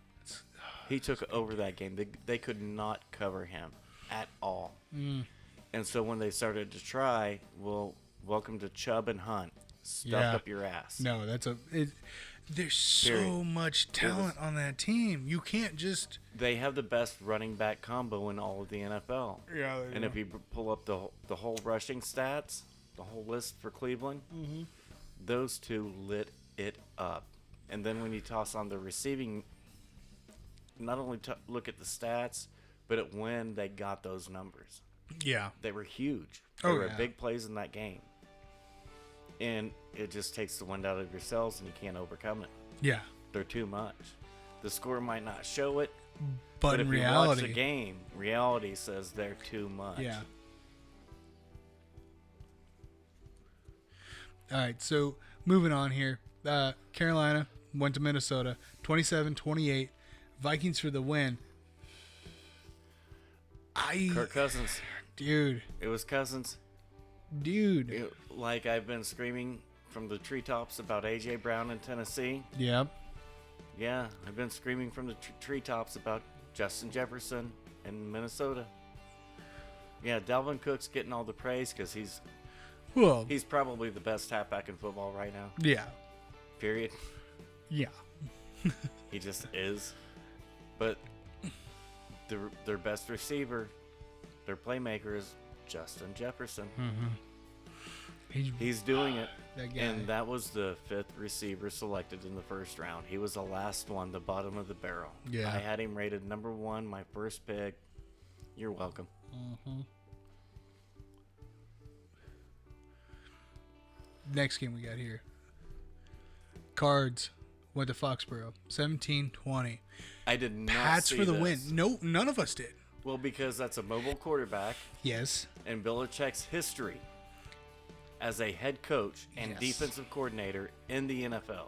He took over that game. They could not cover him at all. And so when they started to try, well, welcome to Chubb and Hunt. Stuffed up your ass. No, there's so much talent on that team. You can't just... They have the best running back combo in all of the NFL. Yeah. And if you pull up the whole rushing stats, the whole list for Cleveland, those two lit it up. And then when you toss on the receiving, not only look at the stats, but at when they got those numbers. Yeah. They were huge. They were big plays in that game. And it just takes the wind out of your sails and you can't overcome it. Yeah. They're too much. The score might not show it, but in if reality, you watch the game, reality says they're too much. Yeah. All right, so moving on here. Carolina went to Minnesota, 27-28. Vikings for the win. Kirk Cousins. Dude. It was Cousins. Dude. Like I've been screaming from the treetops about A.J. Brown in Tennessee. Yep. Yeah, I've been screaming from the treetops about Justin Jefferson in Minnesota. Yeah, Dalvin Cook's getting all the praise because he's probably the best halfback in football right now. Yeah. Period. Yeah. He just is. But their best receiver, their playmaker is Justin Jefferson. He's doing it. And that was the 5th receiver selected in the first round. He was the last one, the bottom of the barrel. Yeah. I had him rated number 1, my first pick. You're welcome. Next game we got here. Cards went to Foxborough, 17-20. I did not Pats see for the this. win. No, none of us did. Well, because that's a mobile quarterback. Yes. And Belichick's history as a head coach and defensive coordinator in the NFL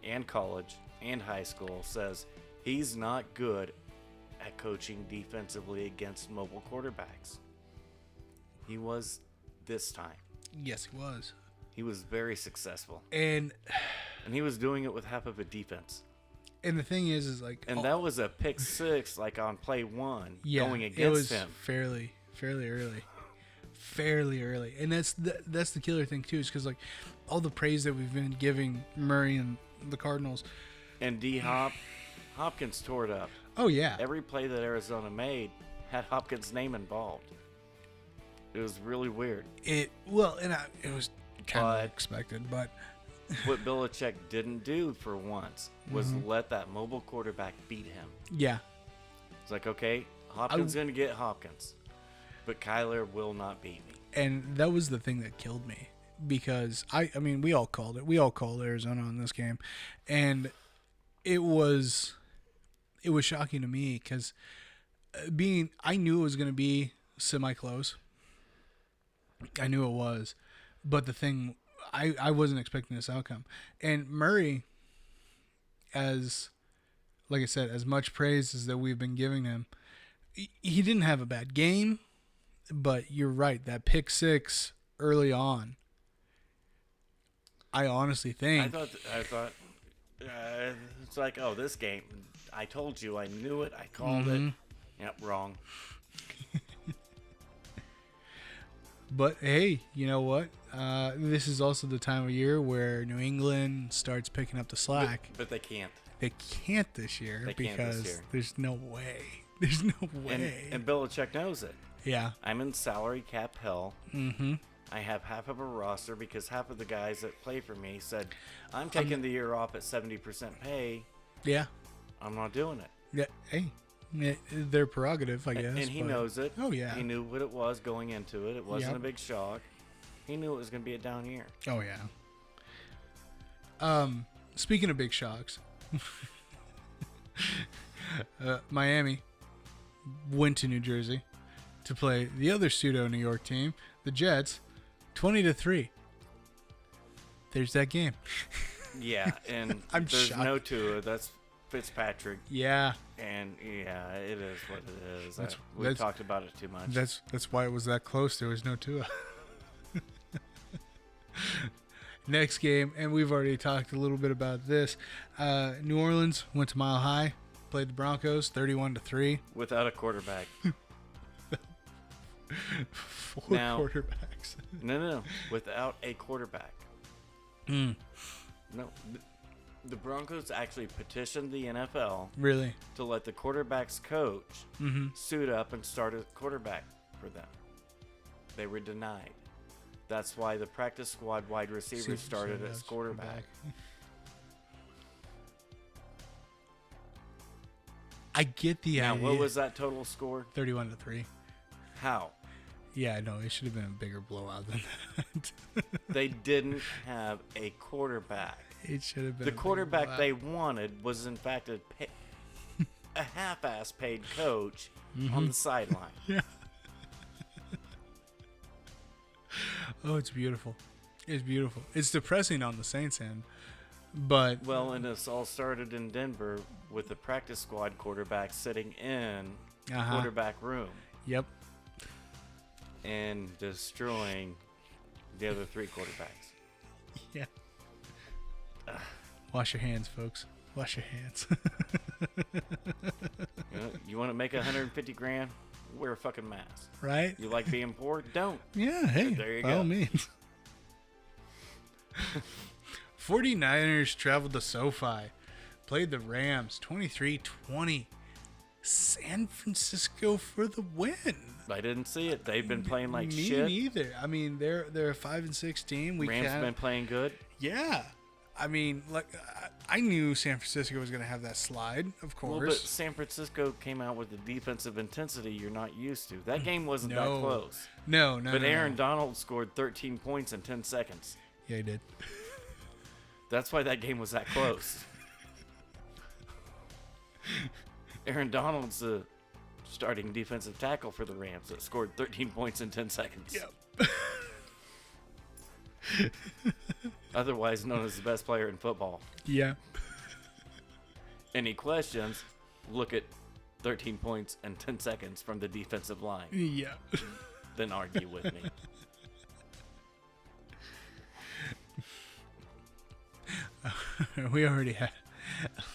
and college and high school says he's not good at coaching defensively against mobile quarterbacks. He was this time. Yes, he was. He was very successful. And he was doing it with half of a defense. And the thing is like... And that was a pick 6, like on play 1, going against it was him. fairly early. Fairly early. And that's the killer thing, too, is because, like, all the praise that we've been giving Murray and the Cardinals. And Hopkins tore it up. Oh, yeah. Every play that Arizona made had Hopkins' name involved. It was really weird. It was kind of expected, but... What Belichick didn't do for once was let that mobile quarterback beat him. Yeah. It's like, okay, Hopkins going to get Hopkins, but Kyler will not beat me. And that was the thing that killed me because, I mean, we all called it. We all called Arizona on this game. And it was shocking to me because I knew it was going to be semi-close. I knew it was. But the thing... I wasn't expecting this outcome. And Murray, like I said, as much praise as that we've been giving him, he didn't have a bad game, but you're right. That pick 6 early on, I honestly think... I thought it's like, oh, this game, I told you, I knew it, I called it. Yep, wrong. But hey, you know what? This is also the time of year where New England starts picking up the slack. But they can't. They can't this year because there's no way. There's no way. And Belichick knows it. Yeah. I'm in salary cap hell. I have half of a roster because half of the guys that play for me said, I'm taking the year off at 70% pay. Yeah. I'm not doing it. Yeah. Hey. Their prerogative, I guess. And he knows it. Oh, yeah. He knew what it was going into it. It wasn't a big shock. He knew it was going to be a down year. Oh, yeah. Speaking of big shocks, Miami went to New Jersey to play the other pseudo New York team, the Jets, 20-3. There's that game. Yeah, and I'm there's shocked. no Tua. That's Fitzpatrick. Yeah, And yeah, it is what it is. That's- We've that's- talked about it too much. that's why it was that close. There was no Tua. Next game, and we've already talked a little bit about this. New Orleans went to Mile High, played the Broncos, 31-3. Without a quarterback. 4 Now- quarterbacks. No. Without a quarterback. Mm, No. The Broncos actually petitioned the NFL really? to let the quarterback's coach Mm-hmm. suit up and start a quarterback for them. They were denied. That's why the practice squad wide receiver started as quarterback. I get the Now, idea. what was that total score? 31-3? How? Yeah, no, it should have been a bigger blowout than that. They didn't have a quarterback. It should have been The a bigger quarterback blowout. they wanted was, in fact, a half-ass paid coach on the sideline. Yeah. Oh, it's beautiful. It's beautiful. It's depressing on the Saints end, but Well, and this all started in Denver with the practice squad quarterback sitting in the quarterback room yep. and destroying the other 3 quarterbacks. Yeah. Wash your hands, folks. Wash your hands. You want to make 150 grand? Wear a fucking mask. Right? You like being poor? Don't. Yeah, hey, There you by go. all means. 49ers traveled to SoFi, played the Rams 23-20. San Francisco for the win. I didn't see it. They've been playing like Me shit. neither. I mean, they're a 5-6 team. Rams been playing good. Yeah. I mean, like I knew San Francisco was going to have that slide, of Well, course. but San Francisco came out with the defensive intensity you're not used to. That game wasn't that No. close. No. But no. Aaron Donald scored 13 points in 10 seconds. Yeah, he did. That's why that game was that close. Aaron Donald's the starting defensive tackle for the Rams that scored 13 points in 10 seconds. Yep. Otherwise known as the best player in football. Yeah. Any questions? Look at 13 points and 10 seconds from the defensive line. Yeah. Then argue with me. We already had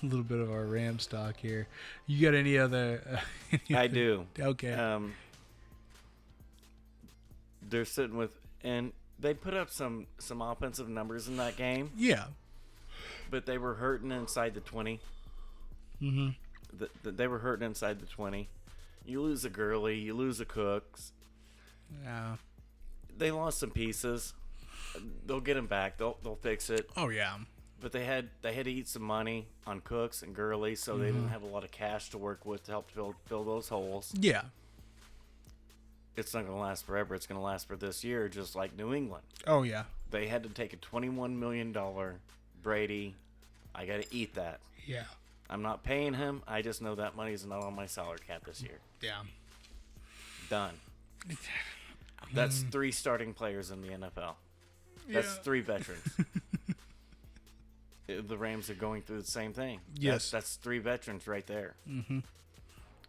a little bit of our Rams talk here. You got any other? I do. Okay. They're sitting with, and they put up some offensive numbers in that game, Yeah. but they were hurting inside the 20. Mm-hmm. They were hurting inside the 20. You lose a Gurley, you lose a Cooks. Yeah. They lost some pieces. They'll get them back. They'll fix it. Oh yeah. But they had to eat some money on Cooks and Gurley, so they didn't have a lot of cash to work with to help fill those holes. Yeah. It's not going to last forever. It's going to last for this year, just like New England. Oh yeah. They had to take a $21 million Brady. I got to eat that. Yeah. I'm not paying him. I just know that money's not on my salary cap this year. Yeah. Done. That's 3 starting players in the NFL. That's Yeah. 3 veterans. The Rams are going through the same thing. Yes. That's 3 veterans right there. Mm-hmm.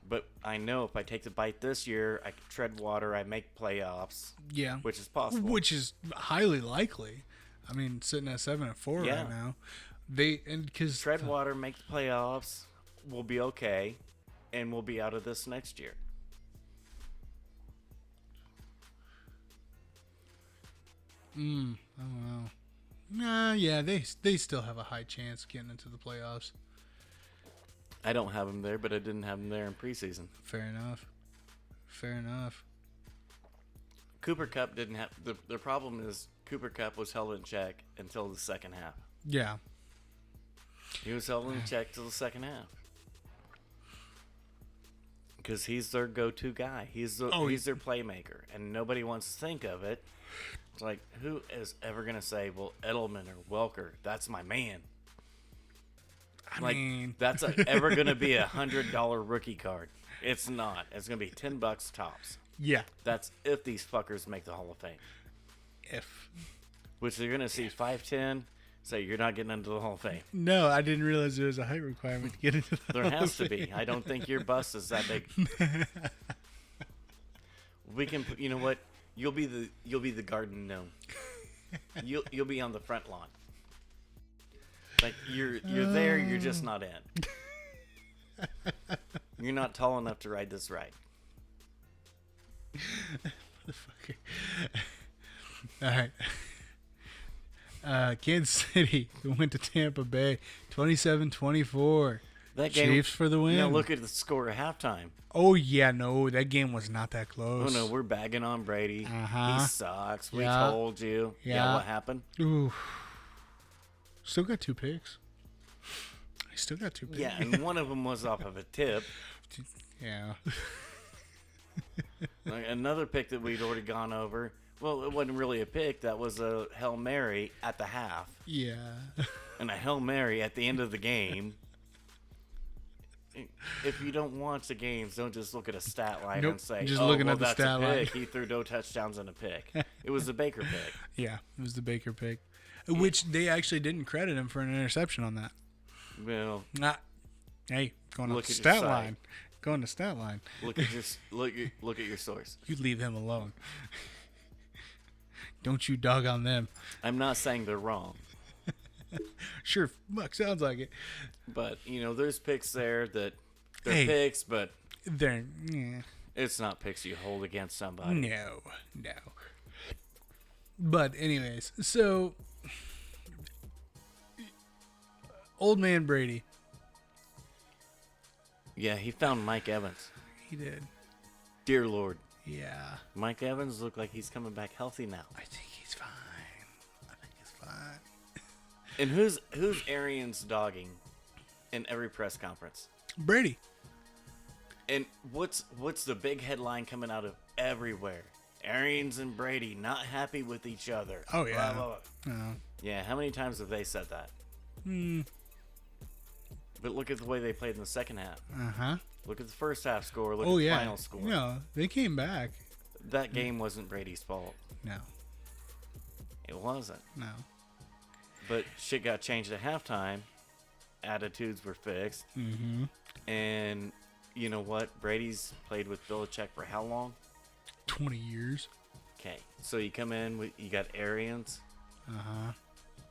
But I know if I take the bite this year, I can tread water, I make playoffs, Yeah. which is possible. Which is highly likely. I mean, sitting at 7-4 Yeah. right now. Because Tread water, make the playoffs, we'll be okay, and we'll be out of this next year. I don't know. Nah, yeah, they still have a high chance getting into the playoffs. I don't have them there, but I didn't have them there in preseason. Fair enough. Fair enough. Cooper Kupp didn't have the problem is Cooper Kupp was held in check until the second half. Yeah. He was held in check till the second half. Because he's their go-to guy. He's their playmaker, and nobody wants to think of it. It's like, who is ever going to say, well, Edelman or Welker, that's my man? I mean, that's ever going to be $100 rookie card. It's not. It's going to be $10 tops. yeah. That's if these fuckers make the Hall of Fame. If. Which they're going to see 5'10", say you're not getting into the Hall of Fame. No, I didn't realize there was a height requirement to get into the There Hall has of to be. Fame. I don't think your bust is that big. We can, you know what? You'll be the garden gnome. You'll be on the front lawn. Like you're there, you're just not in. You're not tall enough to ride this ride. Motherfucker. All right. Kansas City went to Tampa Bay, 27-24. That game, Chiefs for the win. Now look at the score at halftime. Oh yeah, no, that game was not that Oh close. no, we're bagging on Brady. Uh-huh. He sucks. We Yeah. told you. Yeah. What happened? Ooh. Still got 2 picks. He still got 2 picks. Yeah, and one of them was off of a tip. Yeah. Like another pick that we'd already gone over. Well, it wasn't really a pick. That was a Hail Mary at the half. Yeah. And a Hail Mary at the end of the game. If you don't watch the games, don't just look at a stat line Nope, and say, just "Oh, looking well, at the that's stat a line." pick. He threw no touchdowns and a pick." It was the Baker pick. Yeah, it was the Baker pick. Which they actually didn't credit him for an interception on that. Well, Hey, going on Look the at your stat site. line. Going to stat line. look at your look at your source. You leave him alone. Don't you dog on them. I'm not saying they're wrong, Sure, fuck, sounds like it. but there's picks there that they're Hey. picks, but They're it's not picks you hold against somebody. no. But anyways, so old man Brady, Yeah, he found Mike Evans. he did. Dear Lord, Yeah, Mike Evans looked like he's coming back healthy now. I think he's fine. And who's Arians dogging in every press conference? Brady. And what's the big headline coming out of everywhere? Arians and Brady not happy with each other. Oh, yeah. Blah, blah, blah. Oh. Yeah, how many times have they said that? Hmm. But look at the way they played in the second half. Uh-huh. Look at the first half score. Look Oh, at the yeah. final score. No, they came back. That game wasn't Brady's fault. No. It wasn't. No. But shit got changed at halftime. Attitudes were fixed. Mm-hmm. And you know what? Brady's played with Belichick for how long? 20 years. Okay. So you come in, you got Arians. Uh-huh.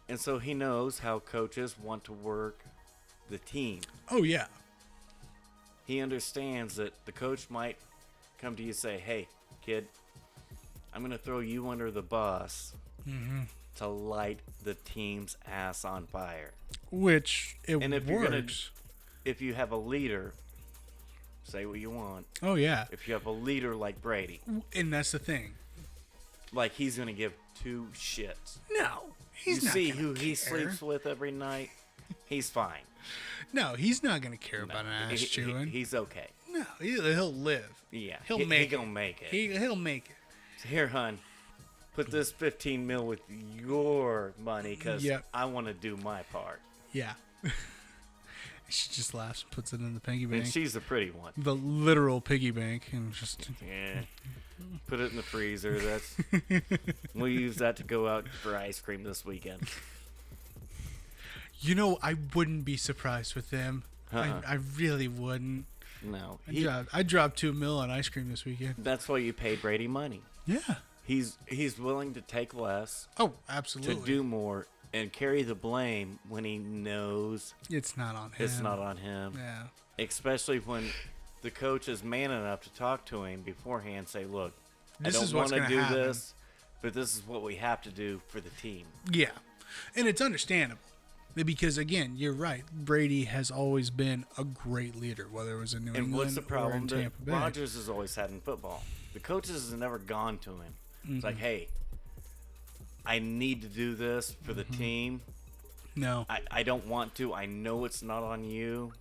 And so he knows how coaches want to work the team. Oh, yeah. He understands that the coach might come to you and say, "Hey, kid, I'm going to throw you under the bus to light the team's ass on fire." Which, it And if works. if you have a leader, say what you want. Oh, yeah. If you have a leader like Brady, And that's the thing. like he's going to give two shits. No. He's You not see gonna who he care. sleeps with every night, he's fine. No, he's not going to care about an ass He- chewing. he's okay. No, he'll live. Yeah, He'll he make it. gonna make it. He'll make it. Here, hun, put this 15 mil with your money because Yep. I want to do my part. Yeah. She just laughs and puts it in the piggy bank. And she's the pretty one. The literal piggy bank. And just... Yeah. Put it in the freezer. That's we'll use that to go out for ice cream this weekend. You know, I wouldn't be surprised with them. Uh-uh. I really wouldn't. No, I dropped $2 million on ice cream this weekend. that's why you paid Brady money. Yeah. He's willing to take less Oh, absolutely. to do more and carry the blame when he knows It's not on him. it's not on him. Yeah. Especially when the coach is man enough to talk to him beforehand, say, "Look, This I is don't what's want to gonna do happen." this, but this is what we have to do for the team." Yeah. And it's understandable. Because, again, you're right. Brady has always been a great leader, whether it was in New And England what's the or problem in that Tampa Bay. Rodgers has always had in football? The coaches have never gone to him. It's like, "Hey, I need to do this for the team. No. I don't want to. I know it's not on you.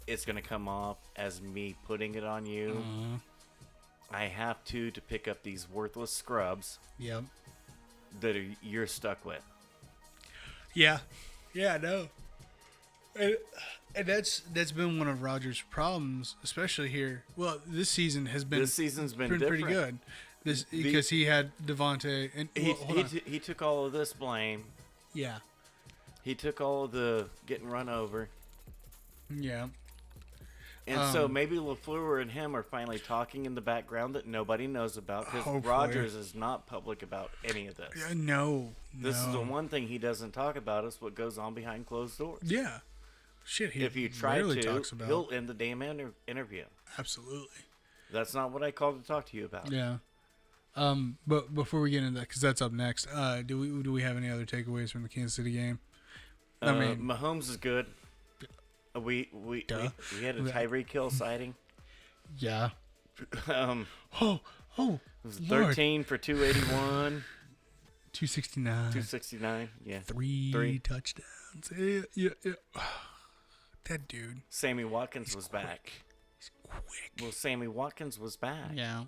It's going to come off as me putting it on you. I have to pick up these worthless scrubs Yep. that you're stuck with." Yeah. Yeah, no. And that's been one of Rodgers' problems, especially here. Well, this season has been This season's been pretty different. good. Because he had Devontae and He took all of this blame. yeah, He took all of the getting run over. yeah. And so maybe LaFleur and him are finally talking in the background that nobody knows about because Hopefully. Rodgers is not public about any of this. No, This is the one thing he doesn't talk about is what goes on behind closed doors. Yeah, shit. He If you try rarely to, talks about. he'll end the damn interview. Absolutely. That's not what I called to talk to you about. Yeah. But before we get into that, because that's up next, do we have any other takeaways from the Kansas City game? I mean, Mahomes is good. We had a Tyreek Hill sighting. Yeah. It Oh, was Lord. 13 for 281, 269. 269. Yeah. Three touchdowns. Yeah. That dude. Sammy Watkins was back. He's quick. Well, Sammy Watkins was back. Yeah.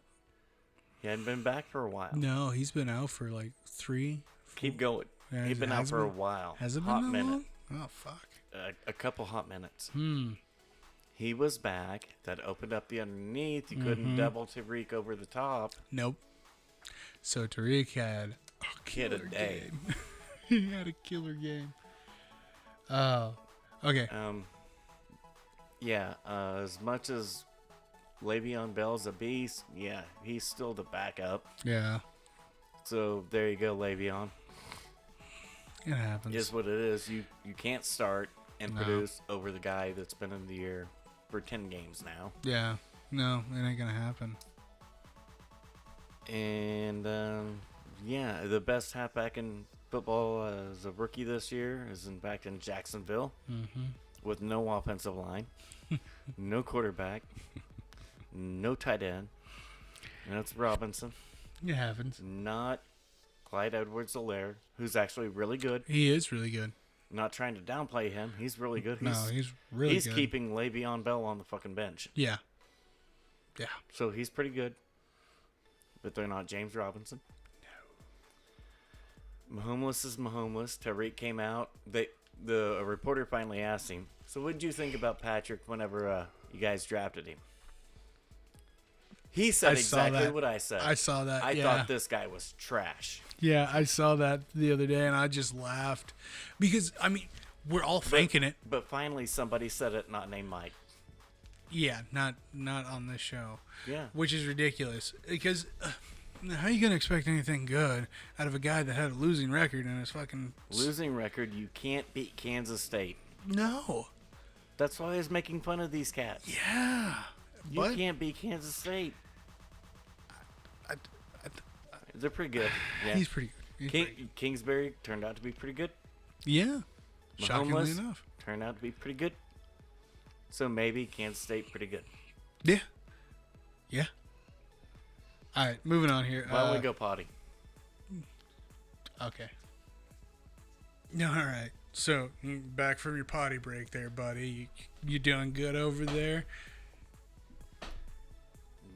He hadn't been back for a while. No, he's been out for like 3. 4. Keep going. Yeah, He's been out for a while. Has it been hot that minute. long? Oh, fuck. A couple hot minutes. Hmm. He was back. That opened up the underneath. You couldn't double Tariq over the top. Nope. So Tariq had a He had a killer day. game. He had a killer game. Oh. Okay. Yeah. As much as Le'Veon Bell's a beast, yeah, he's still the backup. Yeah. So there you go, Le'Veon. It happens. Is what it is. You can't start and No. produce over the guy that's been in the year for 10 games now. Yeah. No, it ain't gonna happen. And yeah, the best halfback in football as a rookie this year is in fact in Jacksonville with no offensive line, no quarterback, no tight end. And that's Robinson. It happens. It's not Clyde Edwards-Helaire, who's actually really good. He is really good. Not trying to downplay him. He's really good. He's really He's good. keeping Le'Veon Bell on the fucking bench. Yeah. Yeah. So he's pretty good. But they're not James Robinson. No. Mahomes is Mahomes. Tariq came out. A reporter finally asked him, so what did you think about Patrick whenever you guys drafted him? He said exactly what I said. I saw that. I thought this guy was trash. Yeah, I saw that the other day, and I just laughed. Because, I mean, we're all thinking it. But finally somebody said it, not named Mike. Yeah, not on this show. Yeah. Which is ridiculous. Because how are you going to expect anything good out of a guy that had a losing record in his fucking... Losing record, you can't beat Kansas State. No. That's why I was making fun of these cats. Yeah. You can't beat Kansas State. They're pretty good. Yeah. He's pretty good. Kingsbury turned out to be pretty good. Yeah. Shockingly Mahomes enough. turned out to be pretty good. So maybe Kansas State pretty good. Yeah. Yeah. All right, moving on here. Why don't we go potty? Okay. All right. So, back from your potty break there, buddy. You doing good over there?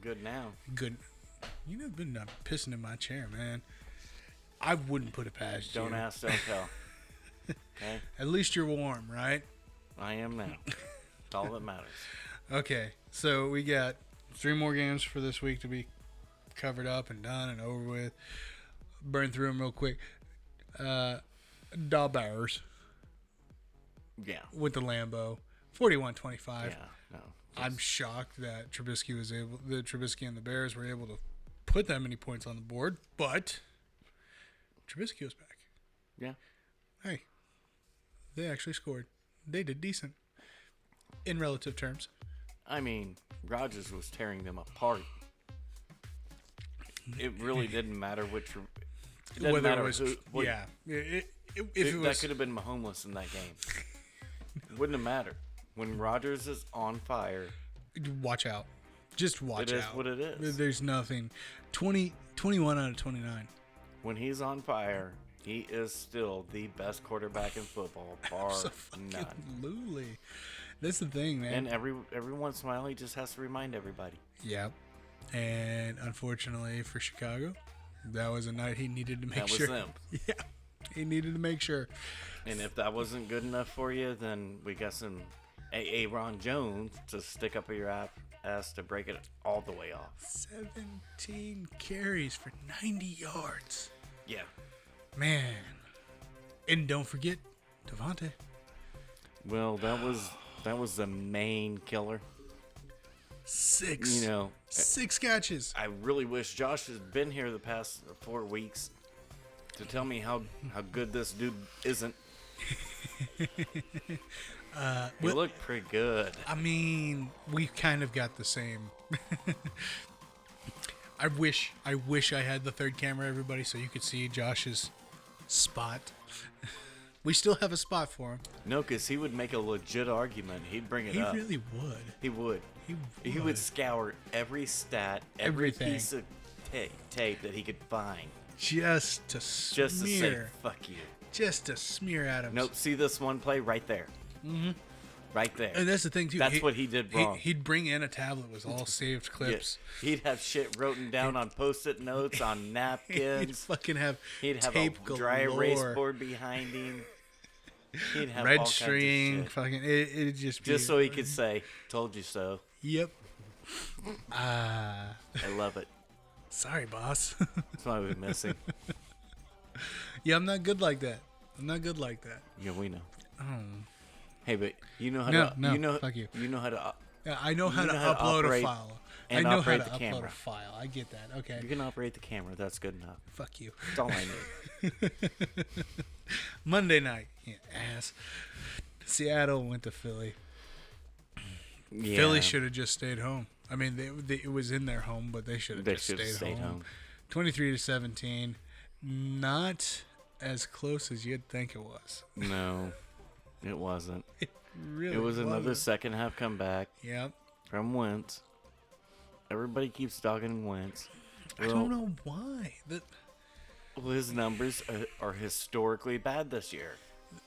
Good now. Good. You know, been pissing in my chair, man. I wouldn't put it past you. Don't ask, don't tell. Okay? At least you're warm, right? I am now. That's all that matters. Okay, so we got 3 more games for this week to be covered up and done and over with. Burn through them real quick. Bears Yeah. with the Lambeau, 41-25. Yeah. No. I'm shocked that Trubisky and the Bears were able to put that many points on the board, but Trubisky was back. Yeah. Hey, they actually scored. They did decent in relative terms. I mean, Rodgers was tearing them apart. It really didn't matter which. It doesn't matter who. Yeah. If it was, that could have been Mahomes in that game. Wouldn't have mattered. When Rodgers is on fire, watch out. Just watch out. It is what it is. There's nothing. 21 out of 29. When he's on fire, he is still the best quarterback in football, bar none. Absolutely. That's the thing, man. And every once in a while, he just has to remind everybody. Yep. And unfortunately for Chicago, that was a night he needed to make sure. That was them. Yeah. He needed to make sure. And if that wasn't good enough for you, then we got some Ron Jones to stick up your ass to break it all the way off. 17 carries for 90 yards. Yeah. Man. And don't forget Devontae. Well, that was the main killer. 6. You know, 6 catches. I really wish Josh had been here the past 4 weeks to tell me how good this dude isn't. He looked pretty good. I mean, we kind of got the same. I wish I had the third camera, everybody, so you could see Josh's spot. We still have a spot for him. No, because he would make a legit argument. He'd bring it up. He really would. He would. He would scour every stat, Everything. piece of tape that he could find. Just to smear. Just to say, fuck you. Just to smear at him. Nope, see this one play right there. Mm-hmm. Right there. And that's the thing, too. That's what he did wrong. He'd bring in a tablet with all saved clips. Yeah. He'd have shit written down on Post-it notes, on napkins. He'd fucking have He'd have tape a dry erase galore. board behind him. He'd have Red all string. kinds of shit. Fucking, it'd just be... Just so he could say, told you so. Yep. I love it. Sorry, boss. That's why we're missing. Yeah, I'm not good like that. Yeah, we know. Oh. Hey, but you know how No, fuck you. You know how to. Yeah, I know how to how to upload a operate file. and I know how operate to the upload camera. a file. I get that. Okay. You can operate the camera. That's good enough. Fuck you. That's all I need. Monday night. Yeah, ass. Seattle went to Philly. Yeah. Philly should have just stayed home. I mean, it was in their home, but they should have just stayed home. 23-17. Not as close as you'd think it was. No, it wasn't. It really It was another wasn't. second half comeback Yep. from Wentz. Everybody keeps dogging Wentz. I don't know why. Well, his numbers are historically bad this year.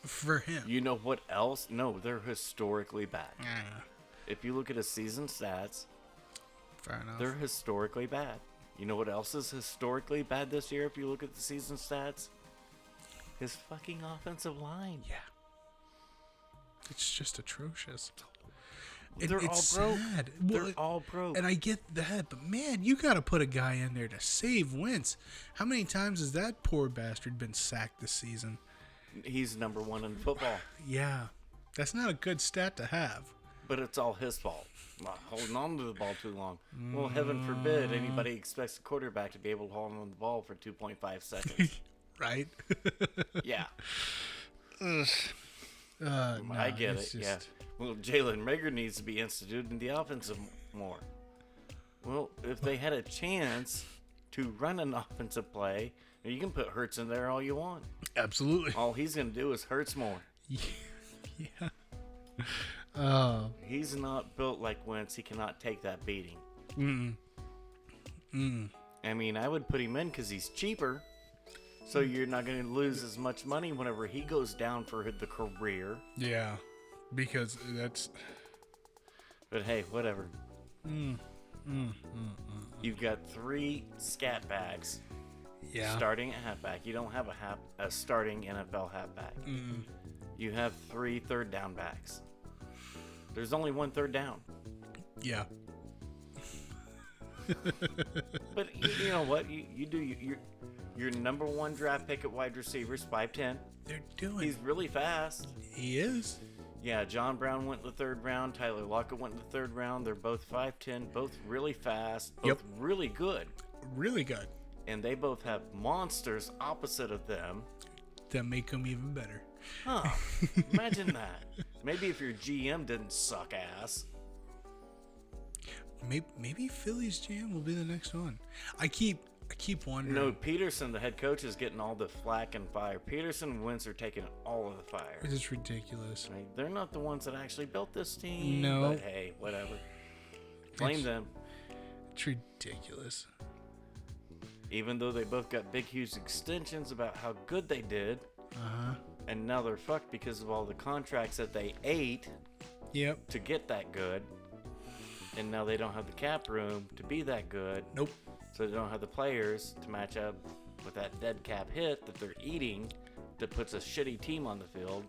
For him. You know what else? No, they're historically bad. Yeah. If you look at his season stats, Fair enough. they're historically bad. You know what else is historically bad this year if you look at the season stats? His fucking offensive line. Yeah. It's just atrocious. They're all it's broke. sad. They're Well, all broke. And I get that, but man, you got to put a guy in there to save Wentz. How many times has that poor bastard been sacked this season? He's number one in football. Yeah. That's not a good stat to have. But it's all his fault. Holding on to the ball too long. Well, heaven forbid anybody expects a quarterback to be able to hold on to the ball for 2.5 seconds. Right? Yeah. No, I get it, it's yeah. just- Well, Jalen Rager needs to be instituted in the offensive more. Well, if they had a chance to run an offensive play, you can put Hurts in there all you want. Absolutely. All he's going to do is Hurts more. Yeah. Oh. He's not built like Wentz. He cannot take that beating. I mean, I would put him in because he's cheaper. So you're not going to lose as much money whenever he goes down for the career. Yeah. Because that's... But hey, whatever. You've got 3 scat backs Yeah. starting at halfback. You don't have a starting NFL halfback. You have 3 third down backs. There's only 1 third down. Yeah. But you know what? You do your number 1 draft pick at wide receivers, 5'10". They're doing... He's really fast. He is? Yeah, John Brown went in the 3rd round. Tyler Lockett went in the 3rd round. They're both 5'10", both really fast, both really good. Really good. And they both have monsters opposite of them. That make him even better. Huh. Imagine that. Maybe if your GM didn't suck ass. Maybe Philly's GM will be the next one. I keep wondering. No, Peterson, the head coach, is getting all the flack and fire. Peterson and Wentz are taking all of the fire. It's just ridiculous. I mean, they're not the ones that actually built this team. No. But hey, whatever. Blame them. It's ridiculous. Even though they both got big, huge extensions about how good they did. Uh-huh. And now they're fucked because of all the contracts that they ate Yep. to get that good. And now they don't have the cap room to be that good. Nope. So they don't have the players to match up with that dead cap hit that they're eating that puts a shitty team on the field.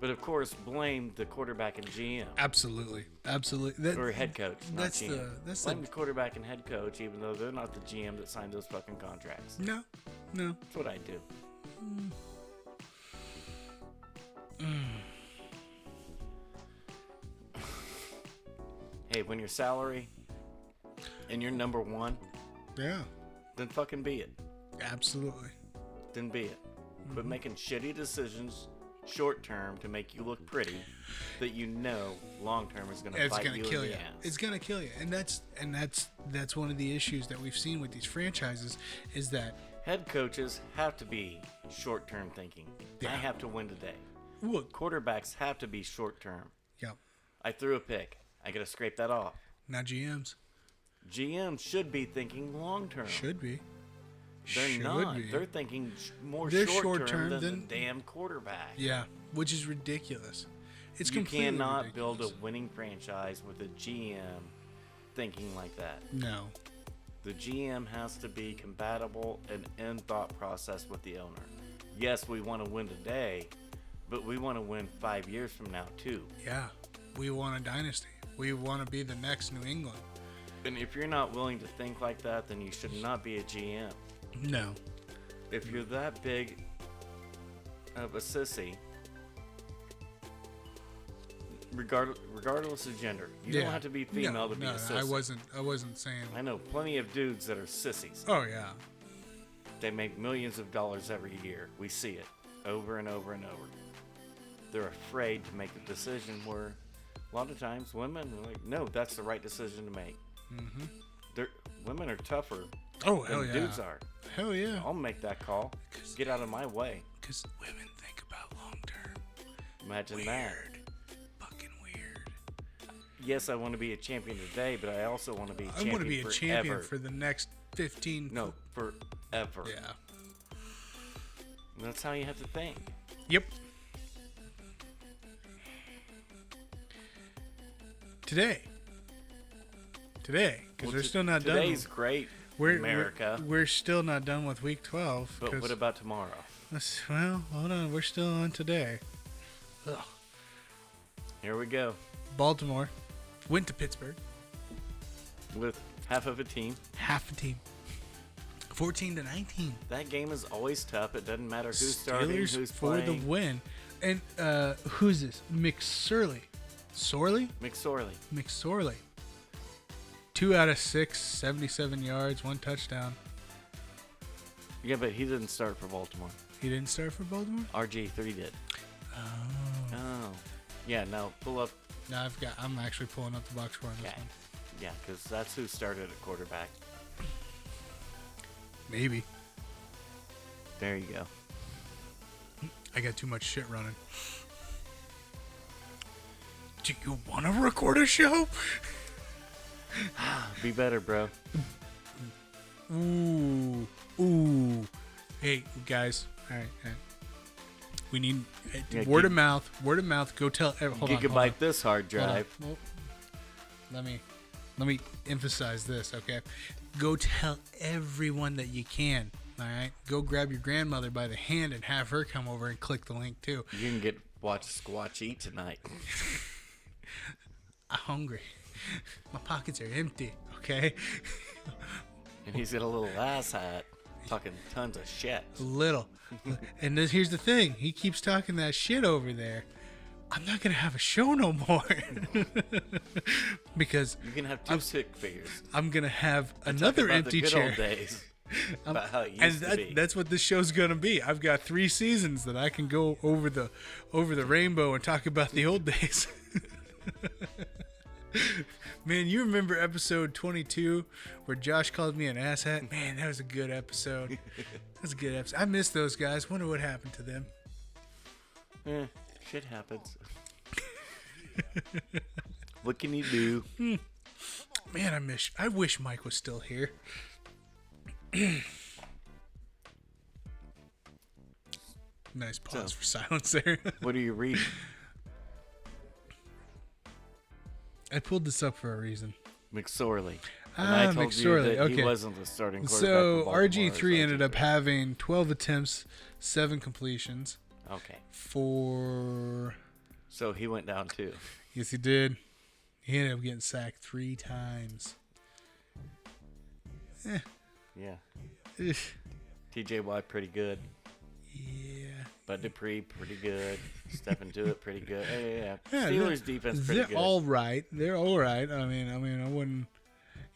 But of course, blame the quarterback and GM. Absolutely. Or head coach, not GM. That's blame the quarterback and head coach, even though they're not the GM that signed those fucking contracts. No. That's what I do. Hey, when your salary and you're number one, Yeah. then fucking be it. Absolutely. Then be it. But making shitty decisions short term to make you look pretty that you know long term is going to bite you in the ass. It's going to kill you. And that's one of the issues that we've seen with these franchises is that head coaches have to be short term thinking. Yeah. I have to win today. Look. Quarterbacks have to be short term. Yeah. I threw a pick. I got to scrape that off. Now GMs GMs should be thinking long term. should be. They're not. They're thinking more They're short term than the damn quarterback. Yeah, which is ridiculous. It's You completely cannot ridiculous. build a winning franchise with a GM thinking like that. No. The GM has to be compatible and in thought process with the owner. Yes, we want to win today, but we want to win 5 years from now too. Yeah. We want a dynasty. We want to be the next New England. And if you're not willing to think like that, then you should not be a GM. No. If you're that big of a sissy, regardless of gender, you don't have to be female to be a sissy. I wasn't saying. I know plenty of dudes that are sissies. Oh yeah. They make millions of dollars every year. We see it over and over and over. They're afraid to make a decision where a lot of times women are like, no, that's the right decision to make. Mm-hmm. Women are tougher Oh, hell than yeah. dudes are. Hell yeah. I'll make that call. Get out of my way. Because women think about long term. Imagine Weird. that. Fucking weird. Yes, I want to be a champion today, but I also want to be a champion I want to be a forever. champion for the next 15. No, forever. Yeah. And that's how you have to think. Yep. Today, because we're still not done. Today's great, America. We're still not done with week 12. But what about tomorrow? Well, hold on. We're still on today. Ugh. Here we go. Baltimore went to Pittsburgh. With half of a team. Half a team. 14-19. That game is always tough. It doesn't matter who's starting, Steelers who's for playing. the win. And who's this? McSorley. McSorley. 2 out of 6, 77 yards, 1 touchdown. Yeah, but he didn't start for Baltimore. He didn't start for Baltimore? RG3 did. Oh. Yeah, no, pull up. No, I'm actually pulling up the box score on this one. Yeah, because that's who started at quarterback. Maybe. There you go. I got too much shit running. Do you want to record a show? Be better, bro. Ooh. Hey, guys. All right. We need word of mouth. Word of mouth. Go tell. Hold Gigabyte this hard drive. Well, let me emphasize this, okay? Go tell everyone that you can. All right. Go grab your grandmother by the hand and have her come over and click the link too. You can watch Squatch eat tonight. I'm hungry. My pockets are empty, okay? And he's got a little ass hat, talking tons of shit. A little. And here's the thing. He keeps talking that shit over there. I'm not going to have a show no more. Because You can have 2 sick figures. I'm going to have another empty chair. Old days. About how it used to be. That's what this show's going to be. I've got 3 seasons that I can go over the rainbow and talk about the old days. Man, you remember episode 22 where Josh called me an asshat? Man, that was a good episode. That was a good episode. I miss those guys. Wonder what happened to them. Shit happens. What can you do? Man, I wish Mike was still here. Nice pause for silence there. What are you reading? I pulled this up for a reason. McSorley. And I told McSorley. you that Okay. he wasn't the starting quarterback. So for Baltimore, RG3 so ended up having 12 attempts, 7 completions. Okay. For So he went down too. yes, he did. He ended up getting sacked 3 times. Yeah. Eh, TJ Watt pretty good. yeah. Bud Dupree pretty good. Step into it pretty good. Yeah. Yeah, Steelers defense pretty they're good. all right. They're all right. I mean, I wouldn't,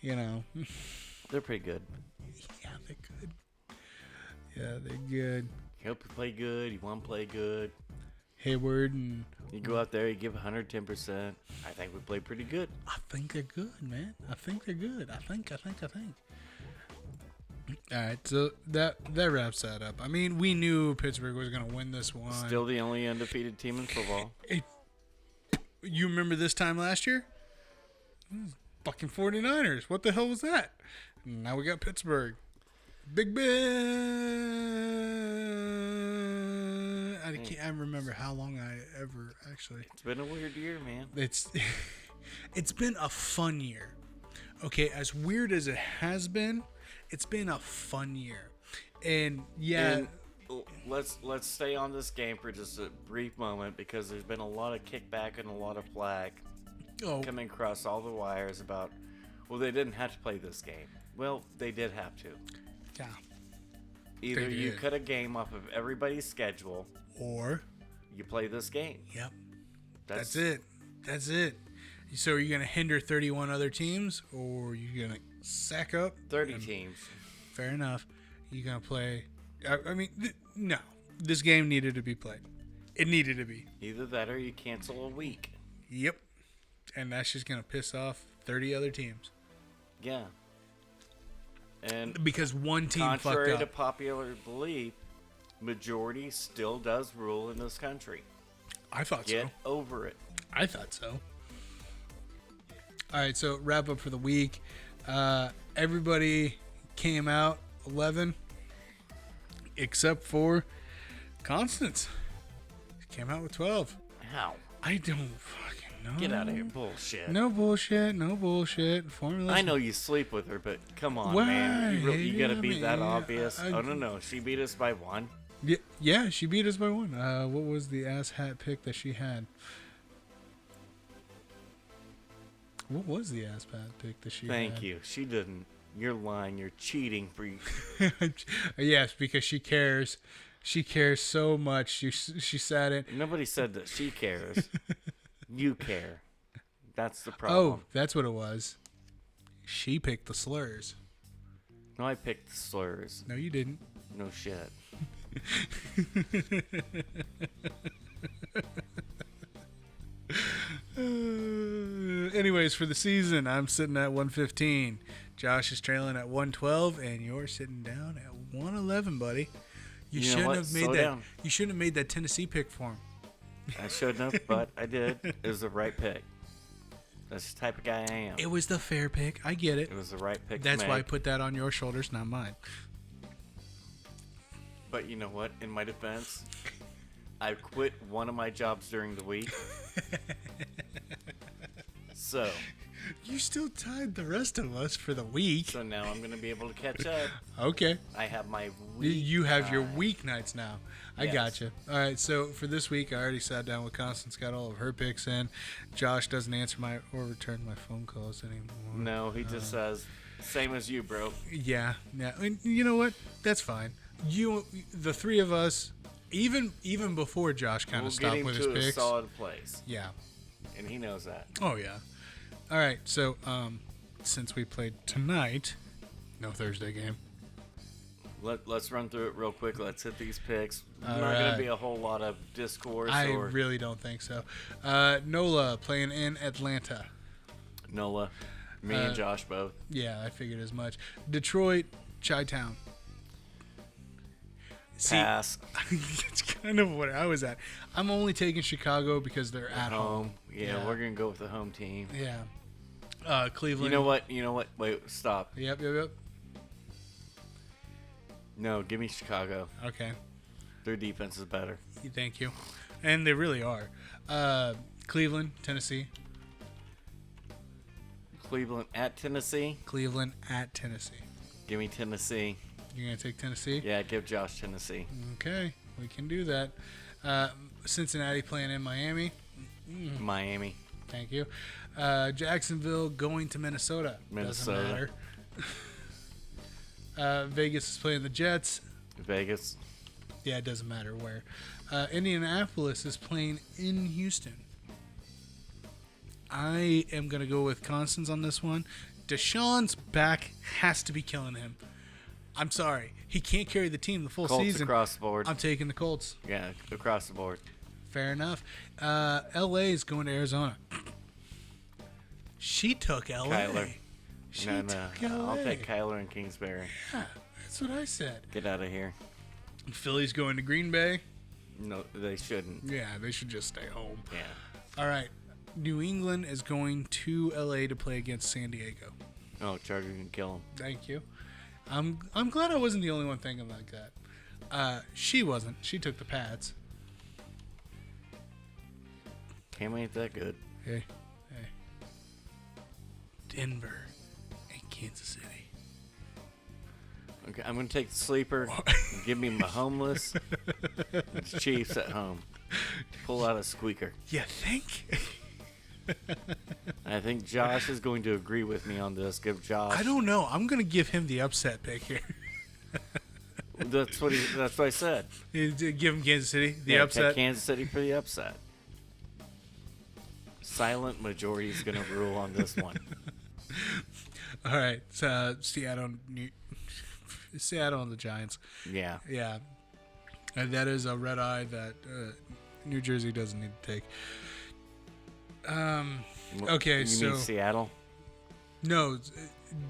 you know. They're pretty good. Yeah, they're good. Yeah, they're good. You hope you play good. You want to play good. Hayward and You go out there, you give 110%. I think we play pretty good. I think they're good, man. I think they're good. I think. All right, so that wraps that up. I mean, we knew Pittsburgh was going to win this one. Still the only undefeated team in football. You remember this time last year? Fucking 49ers. What the hell was that? Now we got Pittsburgh. Big Ben. I can't remember how long I ever actually. It's been a weird year, man. It's been a fun year. Okay, as weird as it has been, it's been a fun year. And yeah, And let's stay on this game for just a brief moment because there's been a lot of kickback and a lot of flag coming across all the wires about, well, they didn't have to play this game. Well, they did have to. yeah. Either you cut a game off of everybody's schedule, Or you play this game. yep. That's it. So are you going to hinder 31 other teams, or are you going to sack up 30 teams. Fair enough. You going to play? I mean, no. This game needed to be played. It needed to be. Either that or you cancel a week. Yep. And that's just going to piss off 30 other teams. Yeah. And Because one team fucked contrary up. to popular belief, majority still does rule in this country. I thought Get so. over it. I thought so. All right, so wrap up for the week. Everybody came out 11, except for Constance. Came out with 12. How? I don't fucking know. Get out of here. Bullshit. No bullshit. Formula. I know you sleep with her, but come on, Why? man. You gotta be that Yeah, obvious. Oh, no. She beat us by 1. Yeah, she beat us by 1. What was the ass hat pick that she had? What was the ass hat pick that she had? Thank you. She didn't. You're lying. You're cheating, freak. Yes, because she cares. She cares so much. She sat in. Nobody said that she cares. You care. That's the Oh, problem. that's what it was. She picked the slurs. No, I picked the slurs. No, you didn't. No shit. Anyways, for the season, I'm sitting at 115. Josh is trailing at 112, and you're sitting down at 111, buddy. You know shouldn't what? have made Slow that. down. You shouldn't have made that Tennessee pick for him. I shouldn't have, but I did. It was the right pick. That's the type of guy I am. It was the fair pick. I get it. It was the right pick. That's to why I make. put that on your shoulders, not mine. But you know what? In my defense, I quit one of my jobs during the week. So You still tied the rest of us for the week. now I'm going to be able to catch up. Okay. I have my week. You have your time. weeknights now. I Yes. gotcha. All right, so for this week, I already sat down with Constance, got all of her picks in. Josh doesn't answer my or return my phone calls anymore. No, he just says, same as you, bro. Yeah. And you know what? That's fine. The three of us, even before Josh kind We'll of get stopped him with his to a picks. solid place. Yeah. And he knows that. Oh yeah. All right. So since we played tonight, no Thursday game. Let's run through it real quick. Let's hit these picks. All Not going right. to be a whole lot of discourse. I or really don't think so. NOLA playing in Atlanta. NOLA. Me and Josh both. Yeah, I figured as much. Detroit, Chi-Town. See, Pass. that's kind of what I was at. I'm only taking Chicago because they're at home. Yeah, we're going to go with the home team. Yeah. Cleveland. You know what? Wait, stop. Yep. No, give me Chicago. Okay. Their defense is better. Thank you. And they really are. Cleveland, Tennessee. Cleveland at Tennessee. Cleveland at Tennessee. Give me Tennessee. You're going to take Tennessee? Yeah, give Josh Tennessee. Okay, we can do that. Cincinnati playing in Miami. Miami. Thank you. Jacksonville going to Minnesota. Minnesota. Doesn't matter. Vegas is playing the Jets. Vegas. Yeah, it doesn't matter where. Indianapolis is playing in Houston. I am going to go with Constance on this one. Deshaun's back has to be killing him. I'm sorry. He can't carry the team the full Colts season. across the board. I'm taking the Colts. Yeah, across the board. Fair enough. L.A. is going to Arizona. She took L.A. Kyler. She No, took L.A. I'll take Kyler and Kingsbury. Yeah, that's what I said. Get out of here. Philly's going to Green Bay. No, they shouldn't. Yeah, they should just stay home. Yeah. All right. New England is going to L.A. to play against San Diego. Oh, Chargers can kill him. Thank you. I'm glad I wasn't the only one thinking like that. She wasn't. She took the Pats. Cam ain't that good. Hey. Denver and Kansas City. Okay, I'm going to take the sleeper. Give me Mahomes and the Chiefs at home. Pull out a squeaker. You think? I think Josh is going to agree with me on this. Give Josh. I don't know. I'm going to give him the upset pick here. That's what I said. Give him Kansas City, the Yeah, upset. take Kansas City for the upset. Silent majority is going to rule on this one. All right. Seattle and the Giants. Yeah. Yeah. And that is a red eye that New Jersey doesn't need to take. Okay, you so mean Seattle? No,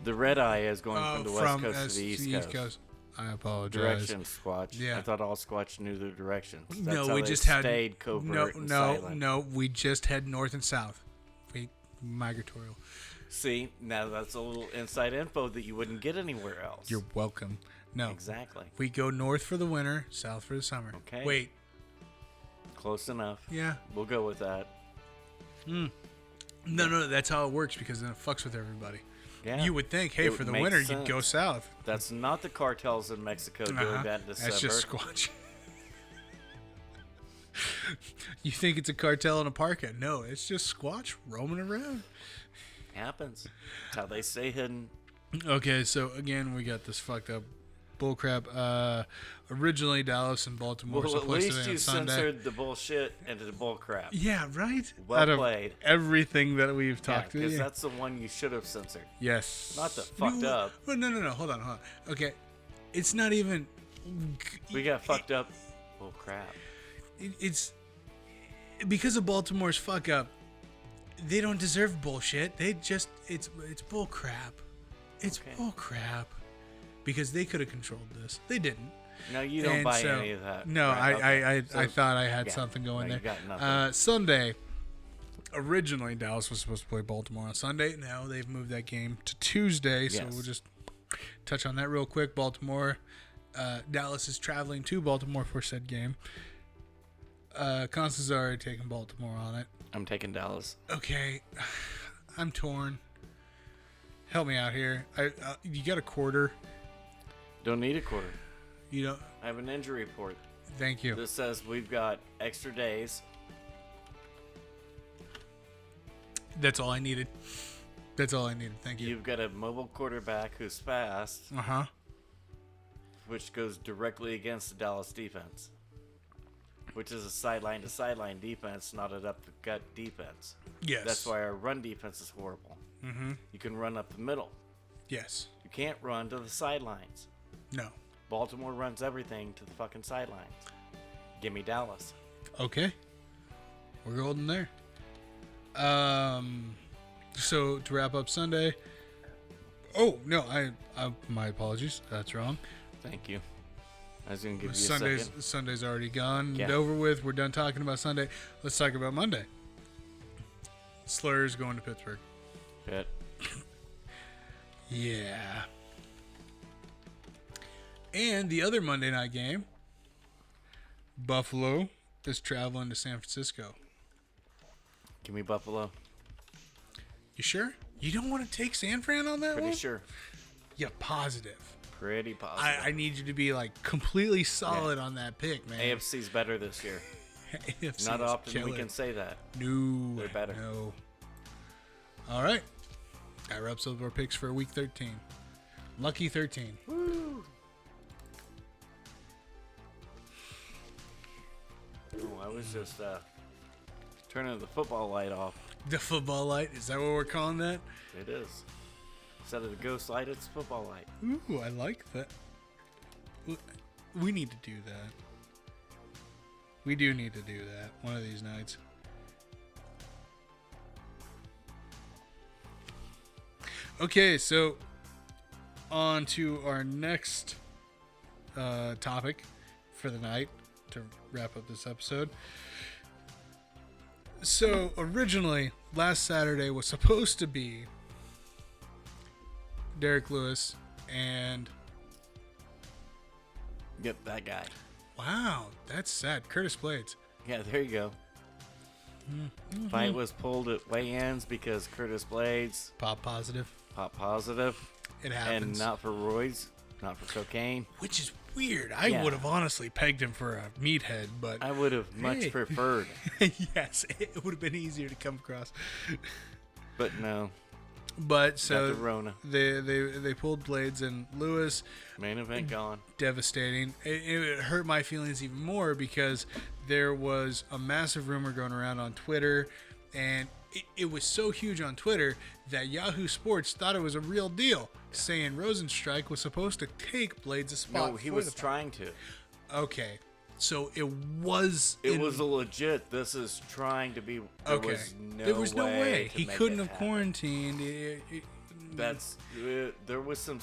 The red eye is going from the west coast to the east coast. I apologize. Directions, Squatch. Yeah. I thought all Squatch knew the directions. That's No, how we they just had stayed covert and silent. No. We just had north and south. Migratorial. See, now that's a little inside info that you wouldn't get anywhere else. You're welcome. No, Exactly. we go north for the winter, south for the summer. Okay. Wait. Close enough. Yeah. We'll go with that. No, that's how it works because then it fucks with everybody. Yeah. You would think, hey, It for the makes winter, sense. you'd go south. That's not the cartels in Mexico doing that in December. That's just Squatch. You think it's a cartel in a parka? No, it's just Squatch roaming around. Happens. That's how they stay hidden. Okay, so again, we got this fucked up bullcrap. Originally, Dallas and Baltimore were Well, at supposed to least be you on Sunday. censored the bullshit into the bullcrap. Yeah, right? Well Out of played. everything that we've Yeah, talked to. because Yeah. that's the one you should have censored. Yes. Not the fucked up. Well, no. Hold on. Okay. It's not even. We got fucked up. Oh, crap. It's because of Baltimore's fuck up. They don't deserve bullshit. They just it's bull crap. It's Okay. bull crap because they could have controlled this. They didn't. No, you don't And buy so- any of that. No, right? I So- thought I had yeah. something going No, you there. got nothing. Sunday. Originally, Dallas was supposed to play Baltimore on Sunday. Now they've moved that game to Tuesday, so Yes. we'll just touch on that real quick. Baltimore, Dallas is traveling to Baltimore for said game. Constance already taken Baltimore on it. I'm taking Dallas. Okay, I'm torn. Help me out here. You got a quarter. Don't need a quarter. You don't. I have an injury report. Thank you. This says we've got extra days. That's all I needed. Thank you. You've got a mobile quarterback who's fast, which goes directly against the Dallas defense, which is a sideline to sideline defense, not an up the gut defense. Yes. That's why our run defense is horrible. Mm-hmm. You can run up the middle. Yes. You can't run to the sidelines. No. Baltimore runs everything to the fucking sidelines. Give me Dallas. Okay. We're golden there. So to wrap up Sunday. Oh no, I my apologies. That's wrong. Thank you. I was gonna give you a second. Sunday's already gone and Yeah. over with. We're done talking about Sunday. Let's talk about Monday. Slurs going to Pittsburgh. Pitt. Yeah. And the other Monday night game, Buffalo is traveling to San Francisco. Give me Buffalo. You sure? You don't want to take San Fran on that Pretty one? sure. Yeah, positive. Pretty positive. I need you to be like completely solid on that pick, man. AFC's better this year. AFC Not is often we killer. can say that. No, They're better. No. All right, that wraps up our picks for week 13. Lucky 13. Woo! Oh, I was just turning the football light off. The football light, is that what we're calling that? It is. Instead of the ghost light, it's football light. Ooh, I like that. We need to do that. We do need to do that one of these nights. Okay, so on to our next topic for the night to wrap up this episode. So originally, last Saturday was supposed to be Derek Lewis and Yep, that guy. wow, that's sad. Curtis Blades. Yeah, there you go. Mm-hmm. Fight was pulled at weigh-ins because Curtis Blades Pop positive. popped positive. It happens. And not for roids, not for cocaine. Which is weird. I Yeah. would have honestly pegged him for a meathead, but I would have much Hey. preferred. yes, it would have been easier to come across. But no, But got so the Rona. they pulled Blades and Lewis. Main event gone. Devastating. It hurt my feelings even more because there was a massive rumor going around on Twitter, and it was so huge on Twitter that Yahoo Sports thought it was a real deal, saying Rosenstrike was supposed to take Blades' spot. No, he for was the fight. trying to. Okay, so it was. It was a legit. This is trying to be. Okay. There was no way. to He make couldn't it have happen. quarantined. That's there was some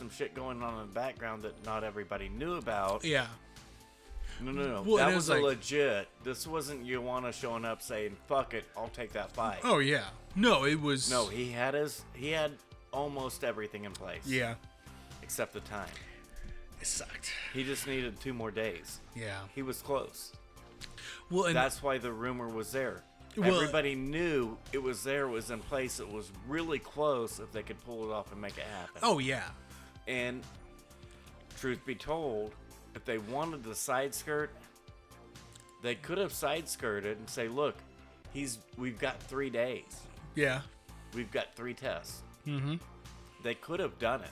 shit going on in the background that not everybody knew about. Yeah. No. Well, that it was was like- legit. This wasn't Ioana showing up saying "fuck it, I'll take that fight." Oh yeah. No, it was. No, he had almost everything in place. Yeah. Except the time. It sucked. He just needed 2 more days. Yeah. He was close. Well, and That's why the rumor was there. Well- Everybody knew it was there, it was in place, it was really close if they could pull it off and make it happen. oh yeah. And truth be told, if they wanted to side skirt, they could have side skirted and say, look, we've got 3 days. Yeah. We've got 3 tests. Mm-hmm. They could have done it.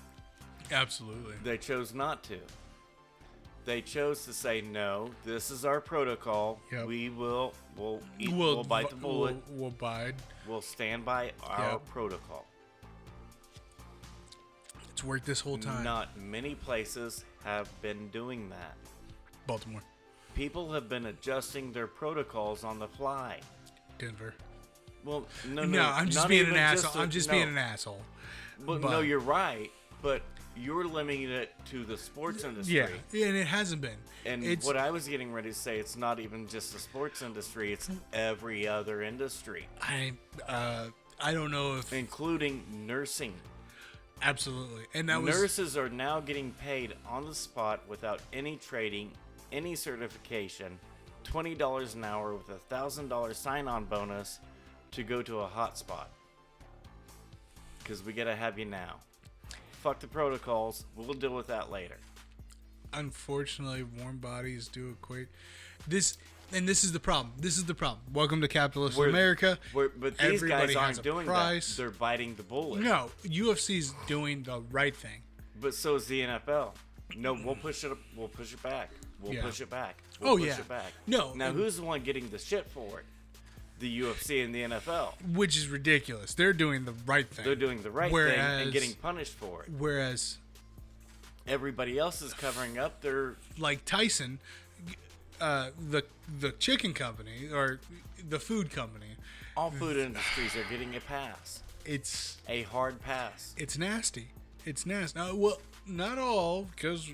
Absolutely. They chose not to. They chose to say, no, this is our protocol. Yep. We'll bite the bullet. We'll bide. We'll stand by our Yep. protocol. It's worked this whole time. Not many places have been doing that. Baltimore, People have been adjusting their protocols on the fly. Denver. Well, no, No, I'm just not being even an asshole. a- I'm just no. being an asshole. Well, no, but- you're right, but you're limiting it to the sports industry. Yeah, and it hasn't been. And it's what I was getting ready to say, it's not even just the sports industry; it's every other industry, I don't know if including nursing. absolutely. And that was Nurses are now getting paid on the spot without any training, any certification, $20 an hour with a $1,000 sign-on bonus to go to a hot spot. Because we gotta have you now. Fuck the protocols. We'll deal with that later. unfortunately warm bodies do equate this. And this is the problem. Welcome to capitalist America. But these Everybody guys has aren't a doing price. that. They're biting the bullet. No, UFC's doing the right thing. But so is the NFL. No, we'll push it. We'll push it back. We'll Yeah. push it back. Oh, We'll push yeah. it back. No, Now and- who's the one getting the shit for it? The UFC and the NFL. Which is ridiculous. They're doing the right thing. They're doing the right thing and getting punished for it. Whereas, Everybody else is covering up their. like Tyson, the chicken company or the food company, All food industries are getting a pass. it's A hard pass. nasty. It's nasty. Well, not all, because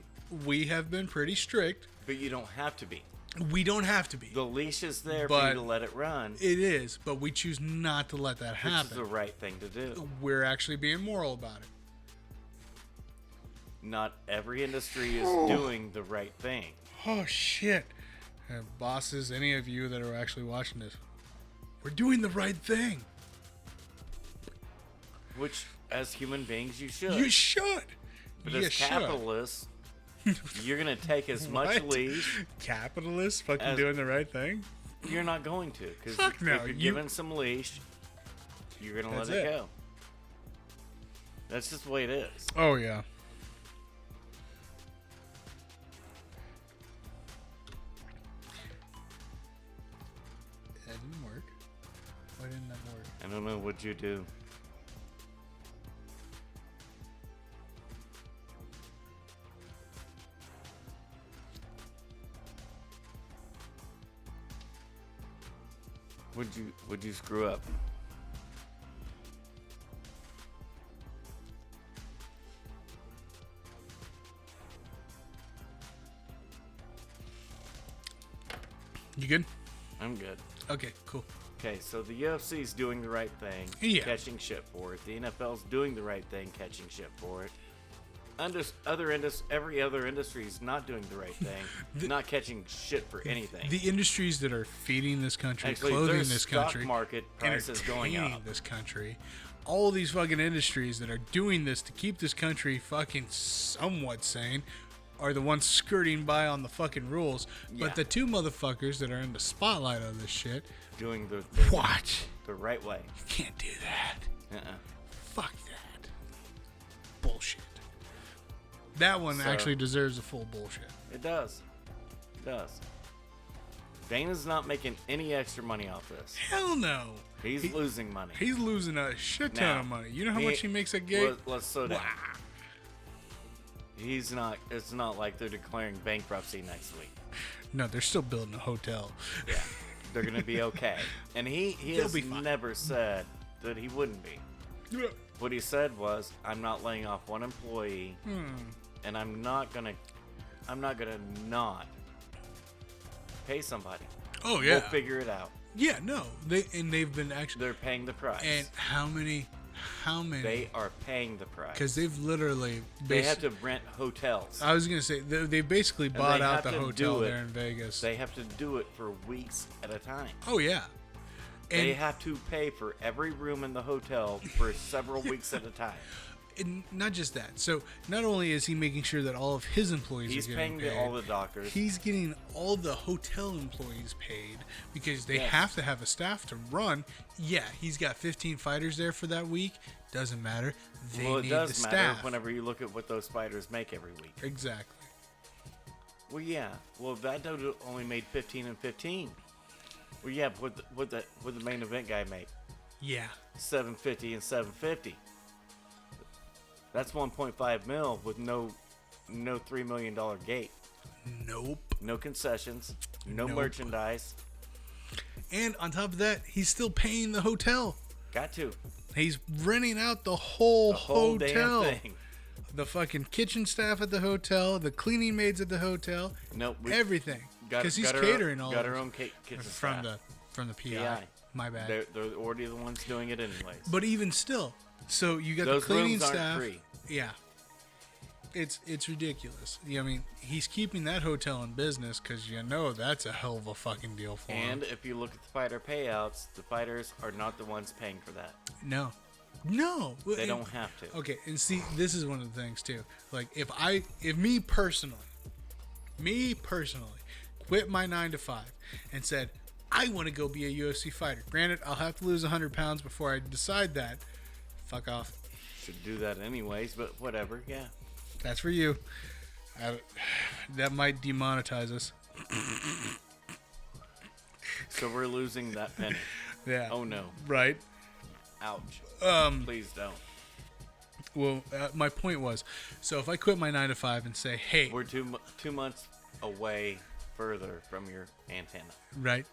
we have been pretty strict. But you don't have to be. We don't have to be. The leash is there for But- you to let it run. It is, but we choose not to let that Which is happen. the right thing to do. We're actually being moral about it. Not every industry is doing the right thing. Oh shit! Bosses, any of you that are actually watching this, we're doing the right thing. Which, as human beings, you should. You should. But you as capitalists, you're going to take as much leash. Capitalists fucking doing the right thing? You're not going to. Because Fuck no. if you're given some leash, you're going to let it go. That's just the way it is. Oh, yeah. That didn't work. Why didn't that work? I don't know what you do. Would you screw up? You good? I'm good. Okay, cool. Okay, so the UFC's doing the right thing, catching shit for it. The NFL's doing the right thing, catching shit for it. Every other industry is not doing the right thing, not catching shit for anything. The industries that are feeding this country, Actually, clothing their this stock country, market price is going up. this country, all these fucking industries that are doing this to keep this country fucking somewhat sane are the ones skirting by on the fucking rules. Yeah. But the two motherfuckers that are in the spotlight of this shit, doing the right way. You can't do that. Fuck that. Bullshit. That one actually deserves a full bullshit. It does. It does. Dana's not making any extra money off this. Hell no. He's losing money. He's losing a shit ton Now, of money. You know how much he makes a gate? Let's slow down. Wow. He's not. It's not like they're declaring bankruptcy next week. No, they're still building a hotel. Yeah, they're gonna be okay. And he has never said that he wouldn't be. Yeah. What he said was, "I'm not laying off one employee, and I'm not gonna not pay somebody. Oh yeah, We'll figure it out." Yeah, no, they've been actually. They're paying the price. And how many? They are paying the price. Because they've literally. They have to rent hotels. I was gonna say they basically bought out the hotel there in Vegas. They have to do it for weeks at a time. Oh yeah. And they have to pay for every room in the hotel for several weeks at a time. And not just that. So not only is he making sure that all of his employees are getting paid, he's paying all the doctors. He's getting all the hotel employees paid because they have to have a staff to run. Yeah, he's got 15 fighters there for that week. Doesn't matter. They need the matter staff. Whenever you look at what those fighters make every week. Exactly. Well, yeah. Well, that dude only made 15 and 15. Well, yeah. What the main event guy make? Yeah. 750 and 750. That's 1.5 mil with no $3 million gate. Nope. No concessions. No merchandise. And on top of that, he's still paying the hotel. Got to. He's renting out the whole hotel. Damn thing. The fucking kitchen staff at the hotel, the cleaning maids at the hotel. Nope. Everything. Because he's catering all. Got our own kitchen from staff. From the PI. My bad. They're already the ones doing it anyways. But even still, so you got those the cleaning rooms aren't staff. Free. Yeah. It's ridiculous. I mean, he's keeping that hotel in business because that's a hell of a fucking deal for him. And if you look at the fighter payouts, the fighters are not the ones paying for that. No. They don't have to. Okay, and see, this is one of the things too. Like, if me personally, quit my 9 to 5 and said, I want to go be a UFC fighter. Granted, I'll have to lose 100 pounds before I decide that. Fuck off. Should do that anyways, but whatever. Yeah. That's for you. That might demonetize us. So we're losing that penny. Yeah. Oh no. Right. Ouch. Please don't. Well, my point was, so if I quit my 9 to 5 and say, hey, we're 2 months away further from your antenna. Right.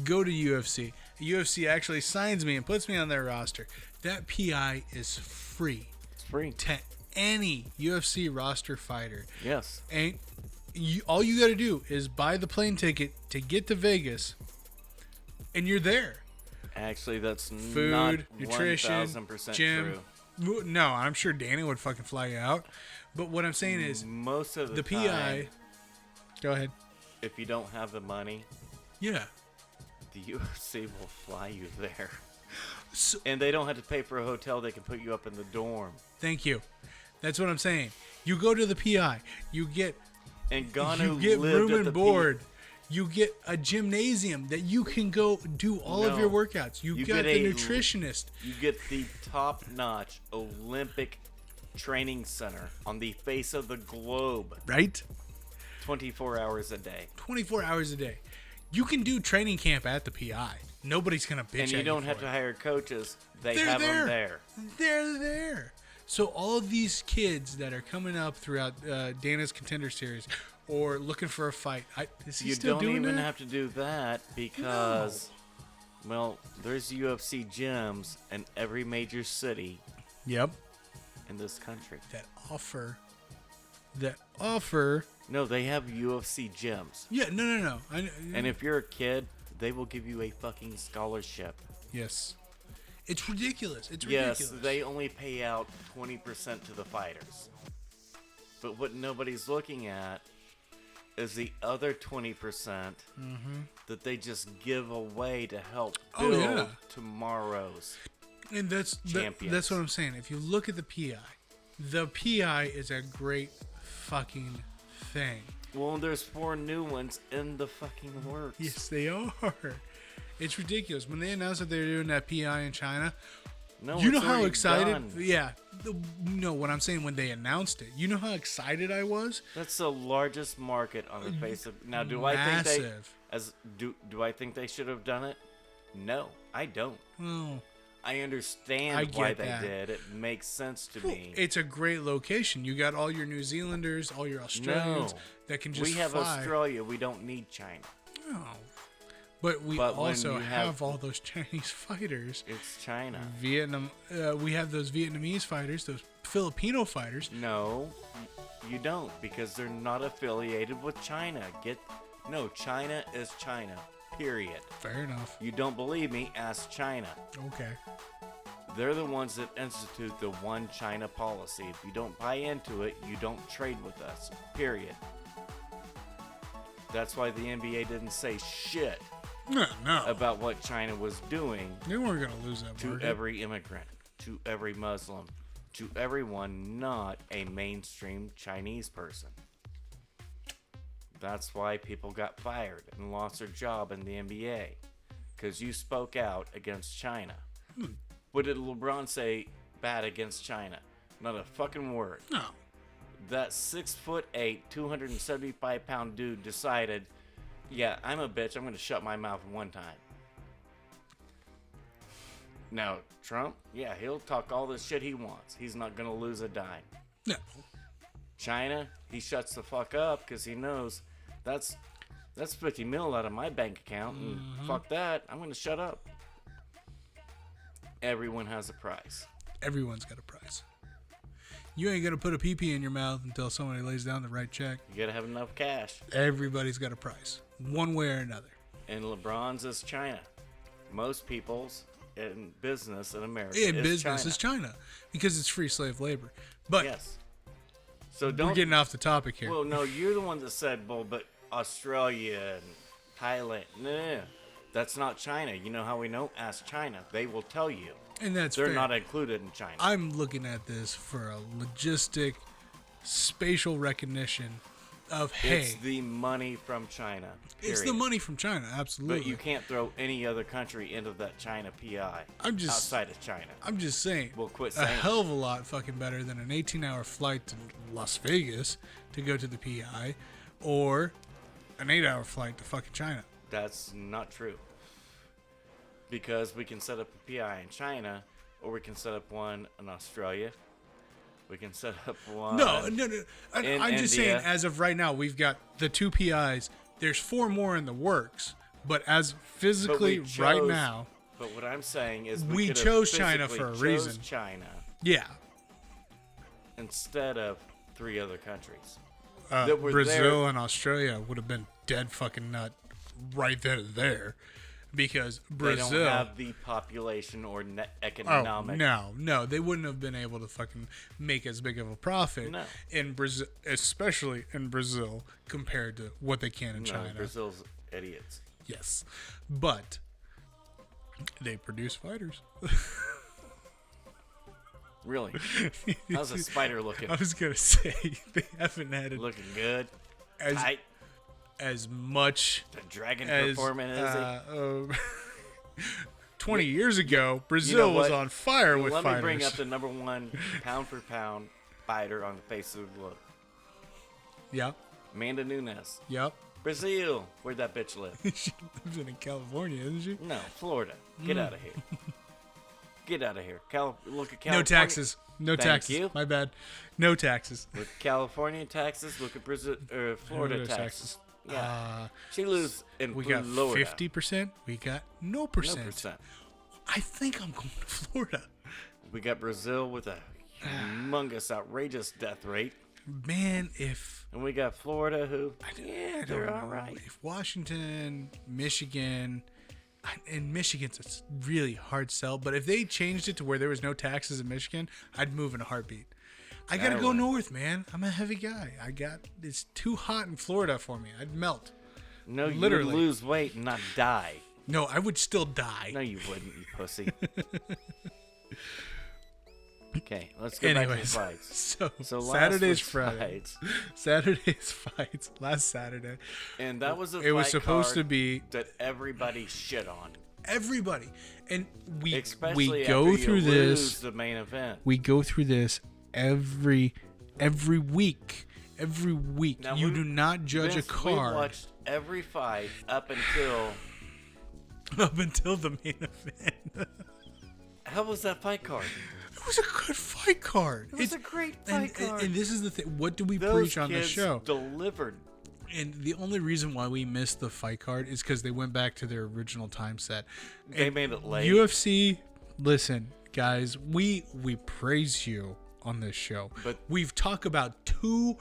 Go to UFC. UFC actually signs me and puts me on their roster. That PI is free. It's free to any UFC roster fighter. Yes. And all you got to do is buy the plane ticket to get to Vegas, and you're there. Actually, that's food, not nutrition, 1000% gym. true. No, I'm sure Dana would fucking fly you out. But what I'm saying is, most of the time, PI. Go ahead. If you don't have the money, yeah, The UFC will fly you there. So, And they don't have to pay for a hotel. They can put you up in the dorm. thank you. That's what I'm saying. You go to the PI. You get And Ganu you get lived room at and the board. You get a gymnasium that you can go do all of No. your workouts. You got get the a- nutritionist. You get the top-notch Olympic training center on the face of the globe. Right? 24 hours a day. 24 hours a day. You can do training camp at the PI. Nobody's going to bitch at And you you don't for have it. to hire coaches. They They're have there. them there. They're there. So all of these kids that are coming up throughout Dana's Contender Series or looking for a fight, is he You still don't doing even that? have to do that because, well, there's UFC gyms in every major city Yep. in this country. That offer. No, they have UFC gyms. Yeah, no. And if you're a kid, they will give you a fucking scholarship. Yes. It's ridiculous. It's Yes, ridiculous. they only pay out 20% to the fighters. But what nobody's looking at is the other 20% that they just give away to help Oh, build yeah. tomorrow's. And that's champions. what I'm saying. If you look at the PI is a great fucking thing. Well, there's 4 new ones in the fucking works. Yes, they are. It's ridiculous. When they announced that they were doing that PI in China, No, you know it's how already excited? done. Yeah. No, what I'm saying, when they announced it, you know how excited I was? That's the largest market on the face of. Now, do I think Massive. do I think they should have done it? No, I don't. Oh, I understand I why get they that. did. It makes sense to me. it's a great location. You got all your New Zealanders, all your Australians No. that can just We have fly. Australia. We don't need China. No. But we But when also you have have- all those Chinese fighters. It's China. Vietnam. We have those Vietnamese fighters, those Filipino fighters. No, you don't, because they're not affiliated with China. No, China is China. Period. Fair enough. You don't believe me? Ask China. Okay. They're the ones that institute the one China policy. If you don't buy into it, you don't trade with us. Period. That's why the NBA didn't say shit No. about what China was doing They weren't going to lose that to market. every immigrant, to every Muslim, to everyone not a mainstream Chinese person. That's why people got fired and lost their job in the NBA. Because you spoke out against China. What did LeBron say bad against China? Not a fucking word. No. That 6'8", 275-pound dude decided, yeah, I'm a bitch. I'm going to shut my mouth one time. Now, Trump, yeah, he'll talk all the shit he wants. He's not going to lose a dime. No. China, he shuts the fuck up because he knows that's 50 mil out of my bank account, and fuck that, I'm going to shut up. Everyone has a price. Everyone's got a price. You ain't going to put a pee-pee in your mouth until somebody lays down the right check. You got to have enough cash. Everybody's got a price, one way or another. And LeBron's is China. Most people's in business in America In is business China. is China because it's free slave labor. But Yes. So we're don't. getting off the topic here. Well, no, you're the one that said, well, but Australia and Thailand. No, that's not China. You know how we know? Ask China. They will tell you. And that's They're fair. not included in China. I'm looking at this for a logistic, spatial recognition of, hey, It's the money from China. it's the period. money from China, absolutely. But you can't throw any other country into that China PI I'm just- outside of China. I'm just saying, Well, quit a saying hell of a lot fucking better than an 18-hour flight to Las Vegas to go to the PI or an 8-hour flight to fucking China. That's not true. Because we can set up a PI in China, or we can set up one in Australia. We can set up one. No. in I'm just saying, India. as of right now, we've got the 2 PIs. There's 4 more in the works, but as physically But we right chose- now, But what I'm saying is We could have chose China physically for a chose reason. China yeah, instead of 3 other countries. that were Brazil there. and Australia would have been dead fucking nut right then and there, because Brazil. They don't have the population or Oh, economic. no, they wouldn't have been able to fucking make as big of a profit No. in Brazil, especially in Brazil, compared to what they can in No, China. Brazil's idiots. Yes, but They produce fighters. Really? How's a spider looking? I was gonna say they haven't had it Looking good. as Tight. as much The dragon as performing, is he? 20 years ago. Brazil was what? on fire with Let fighters. me bring up the number one pound for pound fighter on the face of the globe. Yep. Amanda Nunes. Yep. Brazil. Where'd that bitch live? She lives in California, isn't she? No, Florida. Get out of here. Get out of here. Look at California. No taxes. No Thank taxes. you. My bad. No taxes. Look at California taxes. Look at Brazil, Florida No taxes. Yeah. She lives in We got Florida. 50%. We got no No percent. percent. I think I'm going to Florida. We got Brazil with a humongous, outrageous death rate. Man, if... And we got Florida who, I they're don't all know. right. If Washington, Michigan... And Michigan's a really hard sell, but if they changed it to where there was no taxes in Michigan, I'd move in a heartbeat. I gotta go north, man. I'm a heavy guy. It's too hot in Florida for me. I'd melt. No, you Literally. would lose weight and not die. No, I would still die. No, you wouldn't, you pussy. Okay, let's go back to the Anyways, fights. so last Saturday's week's Friday. fights, Saturday's fights. Last Saturday. and that was a It was fight supposed card to be that everybody shit on. everybody, and Especially we after go you through lose this. the main event. We go through this every week. Every week, Now, you do not judge Vince, a card We watched every fight up until. up until the main event. How was that fight card? It was a good fight card. It was a great fight card. And this is the thing. What do we Those preach on kids the show? delivered. And the only reason why we missed the fight card is because they went back to their original time set. They And made it late. UFC, listen, guys, we praise you on this show. But- we've talked about two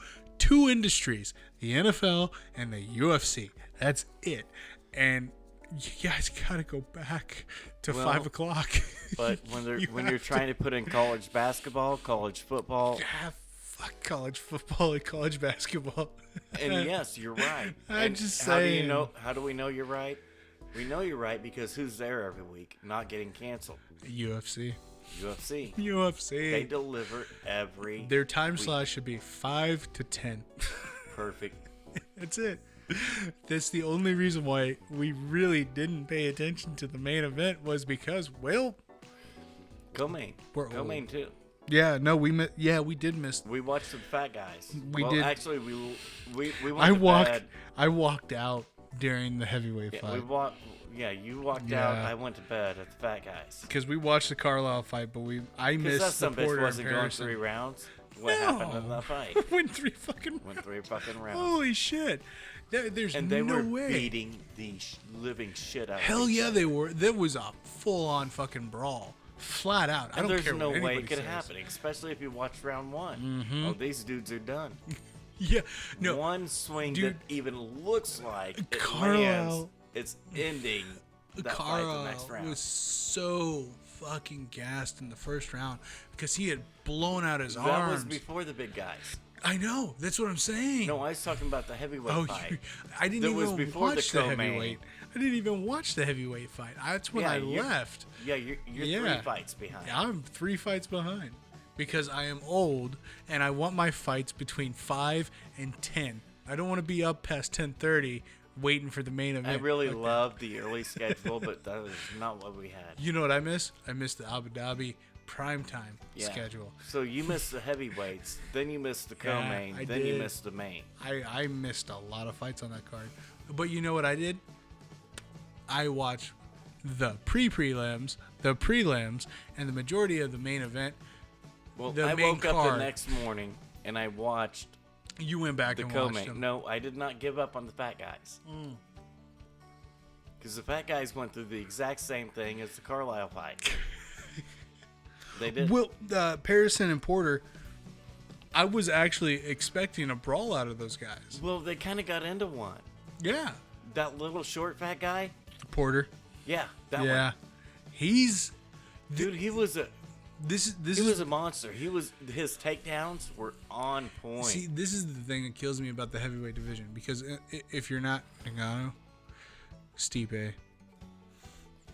industries, the NFL and the UFC. That's it. And you guys gotta go back to 5 o'clock. But when you're trying to put in college basketball, college football, Fuck college football and college basketball. and yes, you're right. I'm And just how saying. How do we know you're right? We know you're right because who's there every week, not getting canceled? UFC. UFC. UFC. They deliver every. Their time week. slot should be 5 to 10. Perfect. That's it. That's the only reason why we really didn't pay attention to the main event was because, well, Co-main. We're Co-main too. yeah, no, we did miss. We watched the fat guys. We did. Actually, we went I to walked. bed. I walked out during the heavyweight Yeah, we fight walked. Yeah, you walked Yeah. out. I went to bed at the fat guys. because we watched the Carlisle fight, but I Because missed that the some bitch Porter wasn't and going Harrison. 3 rounds. What No. happened in that fight? Went 3 fucking. Went 3 fucking rounds. Holy shit! There's And they no were way. beating the living shit out of Hell each yeah, other. they were. There was a full-on fucking brawl, flat out. I And don't there's care no what way anybody it could says. happen, especially if you watched round 1. Mm-hmm. Oh, these dudes are done. Yeah, no. One swing dude, that even looks like it Carlisle- lands, it's ending that fight the next Carlisle round. was so fucking gassed in the first round because he had blown out his That arms. was before the big guys. I know. That's what I'm saying. No, I was talking about the heavyweight oh, fight. I didn't That even was before the watch the co-main. heavyweight. I didn't even watch the heavyweight fight. That's when I you're- left. Yeah, you're Yeah. 3 fights behind. I'm 3 fights behind because I am old and I want my fights between 5 and 10. I don't want to be up past 10:30 waiting for the main event. I really like that. loved the early schedule, but that was not what we had. You know what I miss? I miss the Abu Dhabi primetime Yeah. schedule. So you missed the heavyweights, then you missed the co-main, I then you did. missed the main. I missed a lot of fights on that card. But you know what I did? I watched the prelims, and the majority of the main event. Well, The I main woke up card. the next morning and I watched You went back the and watched co-main. them. No, I did not give up on the fat guys. Because the fat guys went through the exact same thing as the Carlisle fight. They did. Well, Harrison and Porter, I was actually expecting a brawl out of those guys. Well, they kind of got into one. Yeah. That little short fat guy. Porter. Yeah, that Yeah. one. He's Dude, he was a this he is was a monster. His takedowns were on point. see, this is the thing that kills me about the heavyweight division because if you're not Ngannou, Stipe,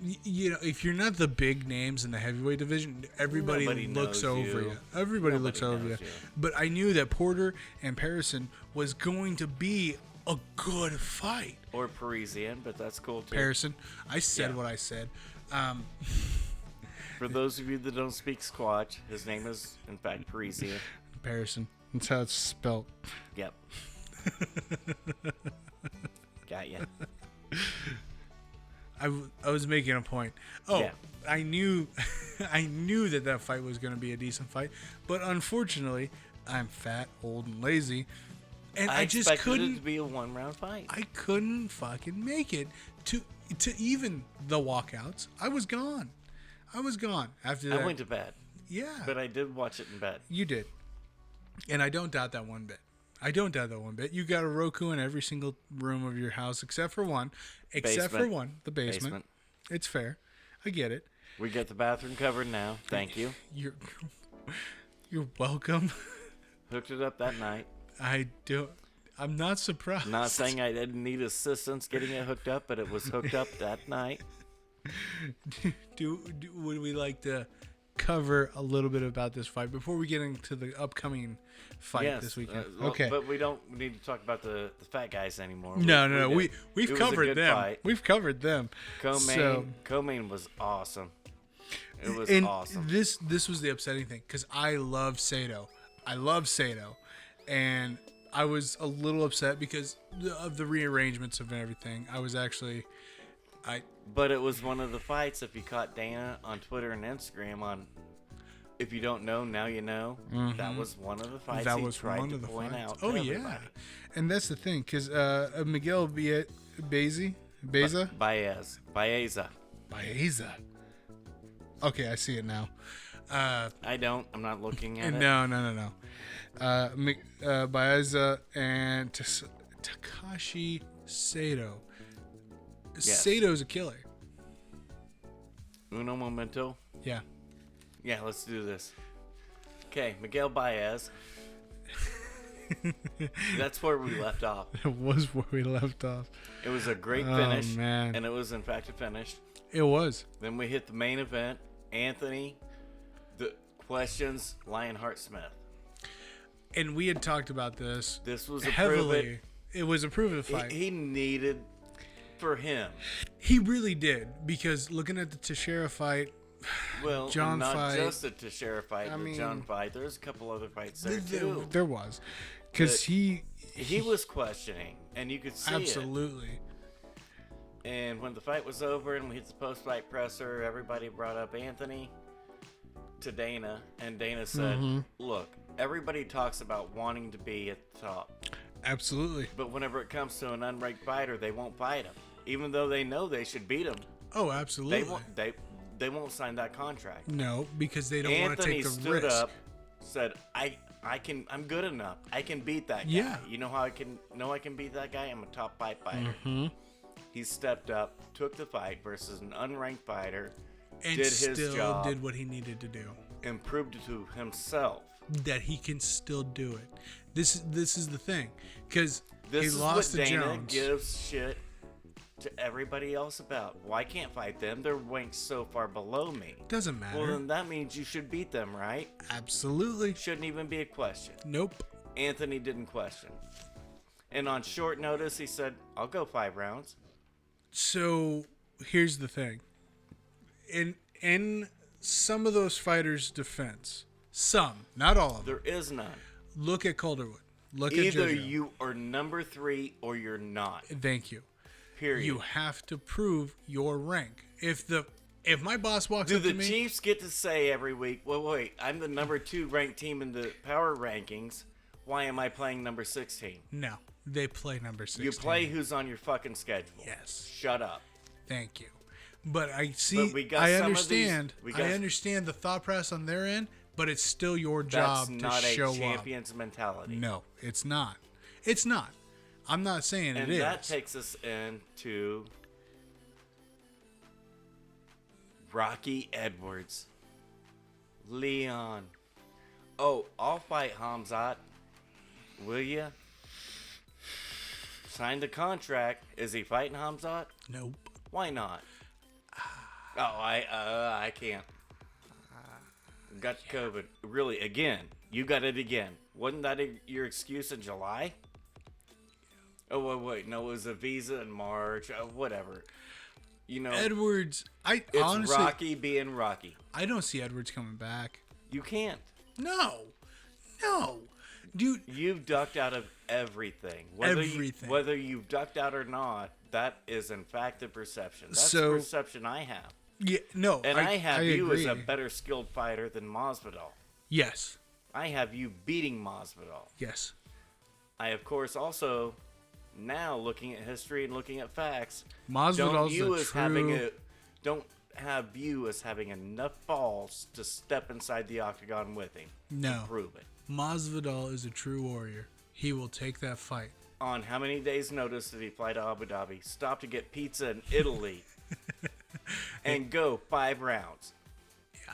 if you're not the big names in the heavyweight division, everybody Nobody looks knows over you. you. Everybody Nobody looks over you. knows you. But I knew that Porter and Parison was going to be a good fight. Or Parisian, but that's cool too. Parison, I said Yeah. what I said. For those of you that don't speak Squatch, his name is, in fact, Parisian. Parison. That's how it's spelled. Yep. Got ya. I was making a point. Oh, Yeah. I knew that fight was going to be a decent fight, but unfortunately, I'm fat, old, and lazy, and I just expected couldn't. it to be a 1-round fight. I couldn't fucking make it to even the walkouts. I was gone after that. I went to bed, Yeah, but I did watch it in bed. you did, and I don't doubt that one bit. You got a Roku in every single room of your house except for one. Basement. The basement. It's fair. I get it. We got the bathroom covered now. Thank you. You're welcome. Hooked it up that night. I'm not surprised. Not saying I didn't need assistance getting it hooked up, but it was hooked up that night. Would we like to cover a little bit about this fight before we get into the upcoming fight this weekend? Okay. But we don't need to talk about the fat guys anymore. No. We've It was a covered good them. fight. We've covered them. Co-main was awesome. It was And awesome. this was the upsetting thing because I love Sato. And I was a little upset because of the rearrangements of everything. But it was one of the fights. If you caught Dana on Twitter and Instagram on, if you don't know, now you know. That was one of the fights That he was tried one to of the point fights. out. Oh to yeah, everybody. and that's the thing because Miguel Baeza. Baeza. Okay, I see it now. I don't. I'm not looking at it. No. Baeza and Takashi Sato. Yes. Sato's a killer. Uno momento. Yeah. Yeah, let's do this. Okay, Miguel Baez. That's where we left off. It was where we left off. It was a great finish. Man. And it was, in fact, a finish. It was. Then we hit the main event. Anthony, the questions, Lionheart Smith. And we had talked about this. This was a heavily. It was a proven fight. He needed for him. He really did because looking at the Teixeira fight, Well, John not fight. just the Teixeira fight, I the mean, John fight. There's a couple other fights there too. there was, because he was questioning, and you could see absolutely. it. And when the fight was over and we hit the post-fight presser, everybody brought up Anthony to Dana, and Dana said, "Look, everybody talks about wanting to be at the top, Absolutely. but whenever it comes to an unranked fighter, they won't fight him, even though they know they should beat him. Oh, absolutely. They won't sign that contract." No, because they don't want to Anthony take the stood risk. up, said, I'm good enough. I can beat that guy. Yeah. You know how I can beat that guy? I'm a top 5 fighter. He stepped up, took the fight versus an unranked fighter, And did his still job, did what he needed to do. and proved it to himself. That he can still do it. This is the thing, because This he is lost what to Dana Jones. gives shit to everybody else about. Well, I can't fight them. They're ranked so far below me. Doesn't matter. Well, then that means you should beat them, right? Absolutely. Shouldn't even be a question. Nope. Anthony didn't question. And on short notice, he said, I'll go 5 rounds. So here's the thing. In some of those fighters' defense, some, not all of them. There is none. Look at Calderwood. Look Either at JoJo. you are number 3 or you're not. Thank you. Period. You have to prove your rank. If my boss walks Do up the to me, Chiefs get to say every week, well, wait, I'm the number 2 ranked team in the power rankings. Why am I playing number 16? no, they play number 16. You play who's on your fucking schedule. Yes. Shut up. Thank you. But I see. But we got I some of understand. these- we got- I understand the thought process on their end, but it's still your That's job to not show a champion's mentality. up. No, it's not. It's not. I'm not saying And it is. that takes us into Rocky Edwards. Leon. Oh, I'll fight Hamzat. Will ya? Signed the contract. Is he fighting Hamzat? Nope. Why not? Oh, I can't. Got COVID. Really, again. You got it again. Wasn't that your excuse in July? Oh, wait. No, it was a visa in March. Whatever. You know, Edwards, it's honestly, Rocky being Rocky. I don't see Edwards coming back. You can't. No, dude. You've ducked out of everything. Everything. Whether you've ducked out or not, that is in fact the perception. That's the perception I have. Yeah, no, And I have you agree. as a better skilled fighter than Masvidal. Yes. I have you beating Masvidal. Yes. I, of course, also, now looking at history and looking at facts, Masvidal's don't have you as having enough balls to step inside the octagon with him. No. To prove it. Masvidal is a true warrior. He will take that fight. On how many days' notice did he fly to Abu Dhabi, stop to get pizza in Italy, and go 5 rounds? Yeah.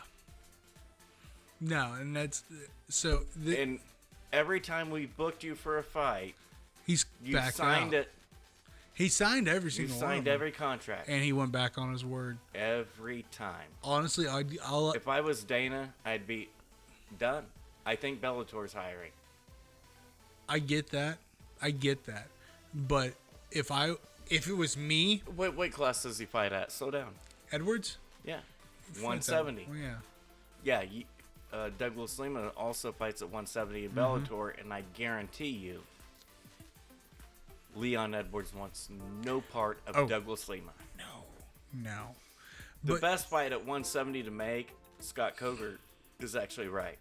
No, and that's so. And every time we booked you for a fight, he's you backed signed out. it. He signed every You single one. signed every contract. And he went back on his word. Every time. Honestly, I'll If I was Dana, I'd be done. I think Bellator's hiring. I get that. But if it was me, What class does he fight at? Slow down. Edwards, Yeah. 170. Oh, yeah. Yeah, Douglas Lima also fights at 170 in Bellator, and I guarantee you, Leon Edwards wants no part of Douglas Lima. No. The best fight at 170 to make, Scott Coker is actually right.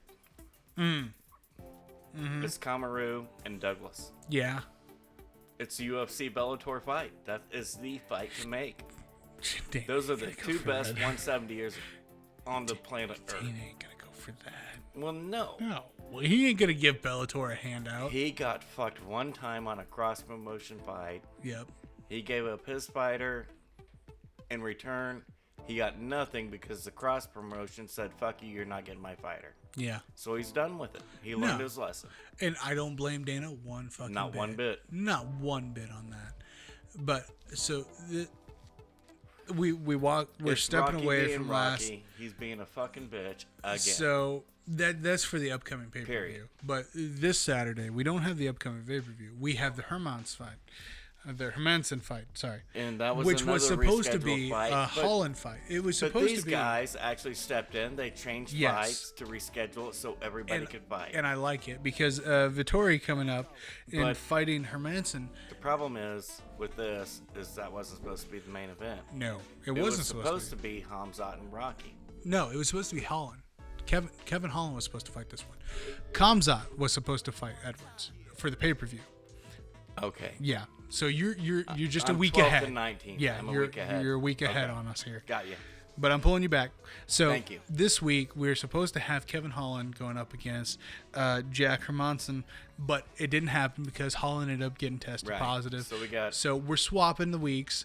It's Kamaru and Douglas. Yeah. It's a UFC Bellator fight. That is the fight to make. Dana Those are the ain't gonna two go for best that. 170ers on the planet Earth. Dana ain't gonna go for that. Well, no. No. Well, he ain't gonna give Bellator a handout. He got fucked one time on a cross promotion fight. Yep. He gave up his fighter. In return, he got nothing because the cross promotion said, fuck you, you're not getting my fighter. Yeah. So he's done with it. He learned his lesson. And I don't blame Dana one fucking bit. Not one bit. Not one bit on that. But so we're It's stepping Rocky away being from Rocky. last. He's being a fucking bitch again. So that's for the upcoming pay per view. Period. But this Saturday we don't have the upcoming pay per view. We have the Hermanson fight. Sorry, and that was which another was supposed to rescheduled be fight, a Holland fight. It was But supposed these to be. guys actually stepped in. They changed Yes. fights to reschedule it so everybody could fight. And I like it because Vittori coming up and But- fighting Hermanson. The problem is with this is that wasn't supposed to be the main event. No, it It wasn't was supposed to be. to be Hamzat and Rocky. No, it was supposed to be Holland. Kevin Holland was supposed to fight this one. Kamzat was supposed to fight Edwards for the pay per view. Okay. Yeah. So you're just a I'm week 12th ahead. and 19th. Yeah, I'm a you're week ahead. you're a week ahead Okay. on us here. Got you. But I'm pulling you back. So Thank you. this week we're supposed to have Kevin Holland going up against Jack Hermanson, but it didn't happen because Holland ended up getting tested Right. positive. So we're swapping the weeks.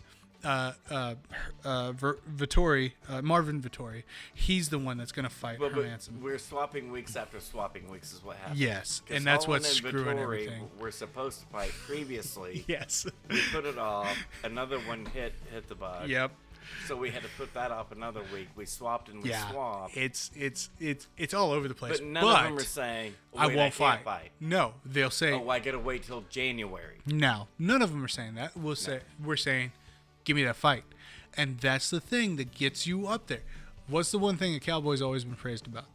Vittori, Marvin Vittori, he's the one that's going to fight But Hermanson. we're swapping weeks after swapping weeks is what happens. Yes, 'Cause and that's Holland what's and screwing Vettori everything. Were supposed to fight previously. Yes. We put it off. Another one hit the bug. Yep. So we had to put that off another week. We swapped and we Yeah. swapped. It's all over the place. But none of them are saying, I "Wait, won't can't fight. No, they'll say Oh, I gotta wait till January. no. None of them are saying that. We're saying, give me that fight, and that's the thing that gets you up there. What's the one thing a Cowboy's always been praised about?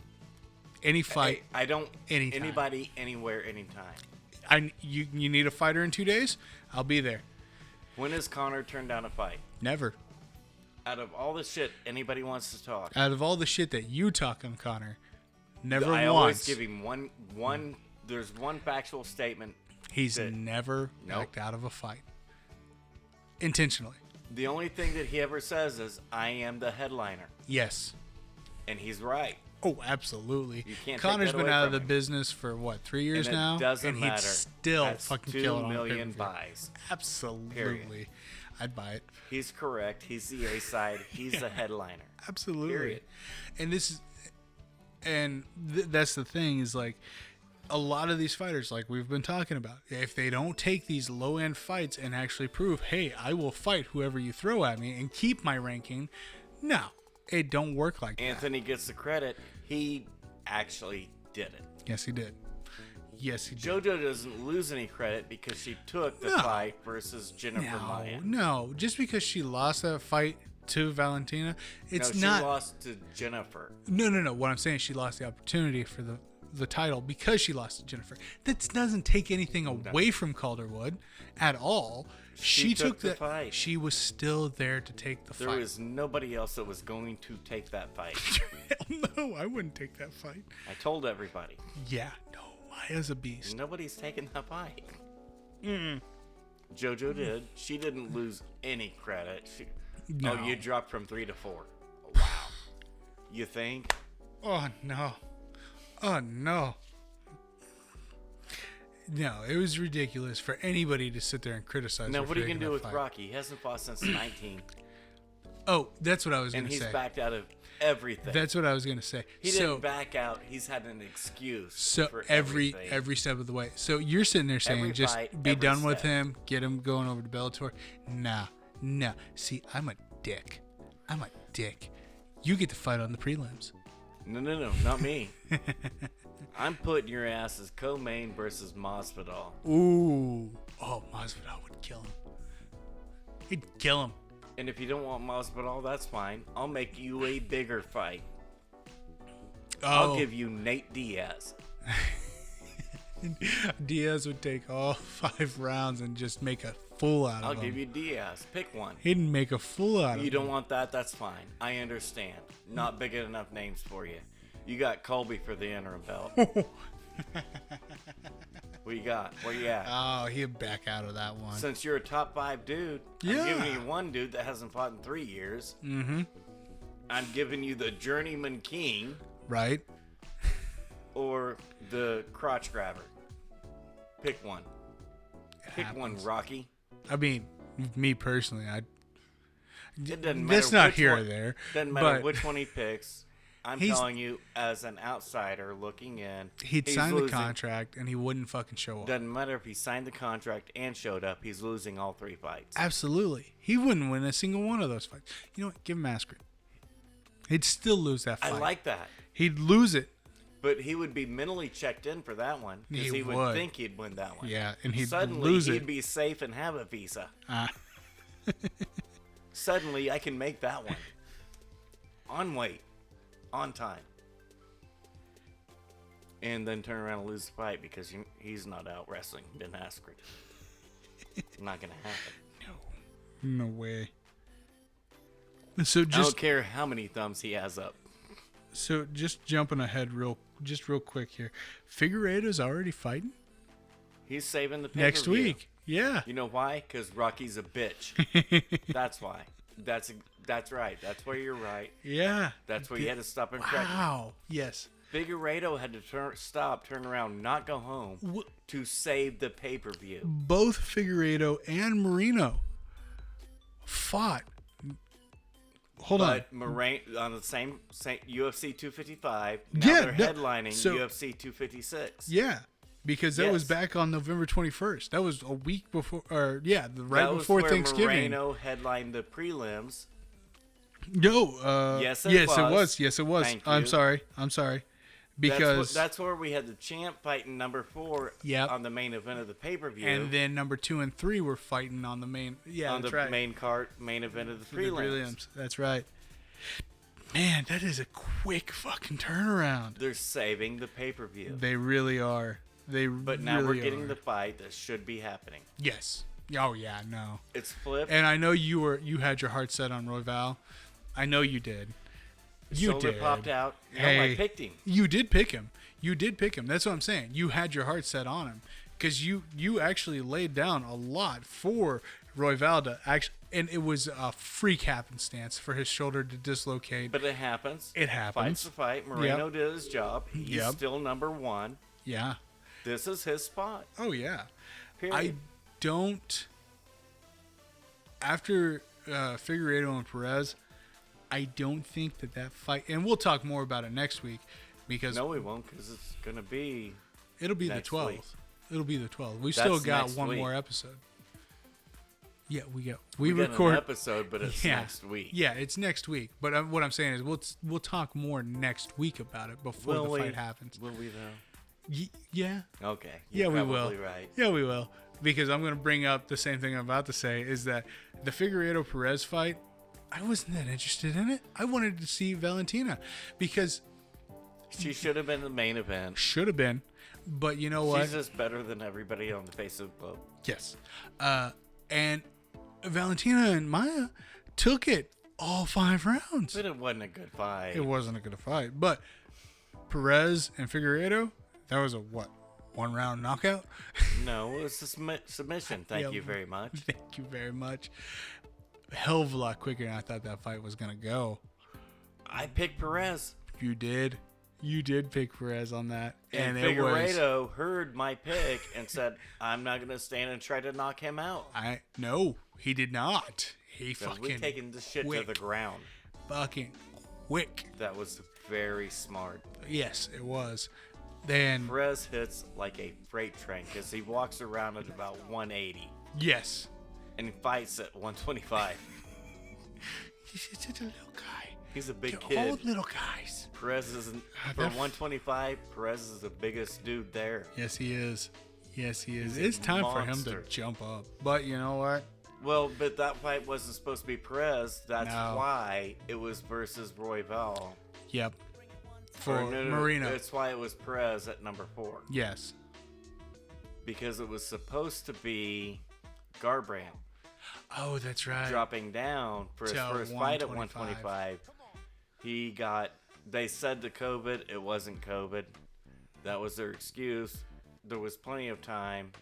Any fight. I don't. Anytime. Anybody, anywhere, anytime. You need a fighter in 2 days? I'll be there. When has Connor turned down a fight? Never. Out of all the shit anybody wants to talk, Out of all the shit that you talk on Connor, never I once. always give him one. There's one factual statement. He's that- never Nope. backed out of a fight. Intentionally. The only thing that he ever says is, "I am the headliner," Yes. and he's right. Oh, absolutely. You can't take Connor's that been away out of from the him. business for what, 3 years And it now? doesn't and matter. he'd still That's fucking 2 kill it on million pay-per-view. buys. Absolutely. Period. I'd buy it. He's correct. He's the A side. He's the headliner. Absolutely. Period. And that's the thing is like a lot of these fighters, like we've been talking about, if they don't take these low end fights and actually prove, hey, I will fight whoever you throw at me and keep my ranking, no, It don't work like Anthony gets the credit. He actually did it. Yes, he did. Yes, he did. JoJo doesn't lose any credit because she took the fight versus Jennifer Maia. No, just because she lost that fight to Valentina, it's not. She lost to Jennifer. No. What I'm saying, she lost the opportunity for the title because she lost to Jennifer. That doesn't take anything away from Calderwood at all. She took the fight. She was still there to take the fight. There was nobody else that was going to take that fight. Hell no, I wouldn't take that fight. I told everybody. Yeah, no, Maya's a beast. Nobody's taking that fight. JoJo did. She didn't lose any credit. No. Oh, you dropped from 3 to 4. Wow. You think? Oh, no. Oh, no. No, it was ridiculous for anybody to sit there and criticize. Now, what are you going to do with fight. Rocky? He hasn't fought since 19. Oh, that's what I was going to say. And he's backed out of everything. That's what I was going to say. He didn't back out. He's had an excuse for every everything. step of the way. So you're sitting there saying, Every just fight, be every done with step. him, get him going over to Bellator. Nah. See, I'm a dick. You get to fight on the prelims. No, not me. I'm putting your ass as co-main versus Masvidal. Ooh. Oh, Masvidal would kill him. He'd kill him. And if you don't want Masvidal, that's fine. I'll make you a bigger fight. I'll give you Nate Diaz. Diaz would take all 5 rounds and just make a fool out of him. I'll give you Diaz. Pick one. He'd make a fool out of him. You don't want that? That's fine. I understand. Not big enough names for you. You got Colby for the interim belt. What you got? Where you at? Oh, he'd back out of that one. Since you're a top 5 dude, Yeah. I'm giving you one dude that hasn't fought in 3 years. Mm-hmm. I'm giving you the journeyman king. Right. Or the crotch grabber. Pick one. Pick one, Rocky. I mean, me personally, It doesn't matter. That's not which here one, or there. Doesn't matter but which one he picks. I'm telling you, as an outsider looking in, he'd he's sign losing. the contract and he wouldn't fucking show up. Doesn't matter if he signed the contract and showed up. He's losing all 3 fights. Absolutely. He wouldn't win a single one of those fights. You know what? Give him Askren. He'd still lose that fight. I like that. He'd lose it. But he would be mentally checked in for that one. Because he would think he'd win that one. Yeah, and he'd Suddenly, lose he'd it. be safe and have a visa. Suddenly, I can make that one. On weight. On time. And then turn around and lose the fight because he's not out wrestling Ben Askren. Not going to happen. No way. So I just don't care how many thumbs he has up. So just jumping ahead real quick here. Figueiredo's already fighting He's saving the pay-per-view. next week. Yeah. You know why? Because Rocky's a bitch. That's why. That's right. That's where you're right. Yeah. That's where you had to stop and correct me. Wow. Yes. Figueiredo had to turn around, not go home to save the pay-per-view. Both Figueiredo and Marino fought. Hold on. But Moraine on the same UFC 255. Now Yeah, they're headlining UFC 256. Yeah. Because that was Yes. back on November 21st. That was a week before, right That was before where Thanksgiving. Moreno headlined the prelims. No. Yes, it was. was. Yes, it was. Thank I'm you. sorry. Because that's where we had the champ fighting number 4 Yep. on the main event of the pay-per-view. and then number 2 and 3 were fighting on the main. Yeah, on that's the right. main event of the For the prelims. That's right. Man, that is a quick fucking turnaround. They're saving the pay-per-view. They really are. But now we're getting the fight that should be happening. Yes. Oh yeah, no. It's flipped. And I know you had your heart set on Royval. I know you did. You Shoulder did. popped out. No, Hey, I picked him. You did pick him. That's what I'm saying. You had your heart set on him because you actually laid down a lot for Royval to actually, and it was a freak happenstance for his shoulder to dislocate. But it happens. It happens. Fight's the fight. Moreno did his job. He's still number 1. Yeah. This is his spot. Oh yeah. Period. I don't. After Figueiredo and Perez, I don't think that fight, and we'll talk more about it next week, because No, we won't, because it's gonna be. it'll be the next 12th. week. It'll be the 12th. We That's still got next one week. more episode. Yeah, we got record an episode, but it's next week. Yeah, it's next week. But what I'm saying is we'll talk more next week about it before the fight happens. Will we though? Yeah. Okay. Yeah, we will. Probably right. Yeah, we will. Because I'm going to bring up the same thing I'm about to say is that the Figueiredo Perez fight, I wasn't that interested in it. I wanted to see Valentina because she should have been the main event. Should have been. But you know what? She's just better than everybody on the face of the globe. Yes. And Valentina and Maya took it all 5 rounds. But it wasn't a good fight. It wasn't a good fight. But Perez and Figueiredo, that was a what? 1-round knockout? No, it was a submission. Thank you very much. Thank you very much. A hell of a lot quicker than I thought that fight was going to go. I picked Perez. You did. You did pick Perez on that. And Figueiredo heard my pick and said, I'm not going to stand and try to knock him out. No, he did not. He fucking we're taking this shit to the ground. Fucking quick. That was very smart. Yes, it was. Then Perez hits like a freight train because he walks around at about 180. Yes. And he fights at 125. He's such a little guy. He's a big They're kid. Old little guys. Perez isn't for 125. Perez is the biggest dude there. Yes, he is. Yes, he is. He's it's time monster. for him to jump up. But you know what? Well, but that fight wasn't supposed to be Perez. That's No. why it was versus Royval. Yep. For No, Marino. That's why it was Perez at number 4. Yes. Because it was supposed to be Garbrandt Oh, that's right. dropping down for his To first fight at 125. 125. They said the COVID. It wasn't COVID. That was their excuse. There was plenty of time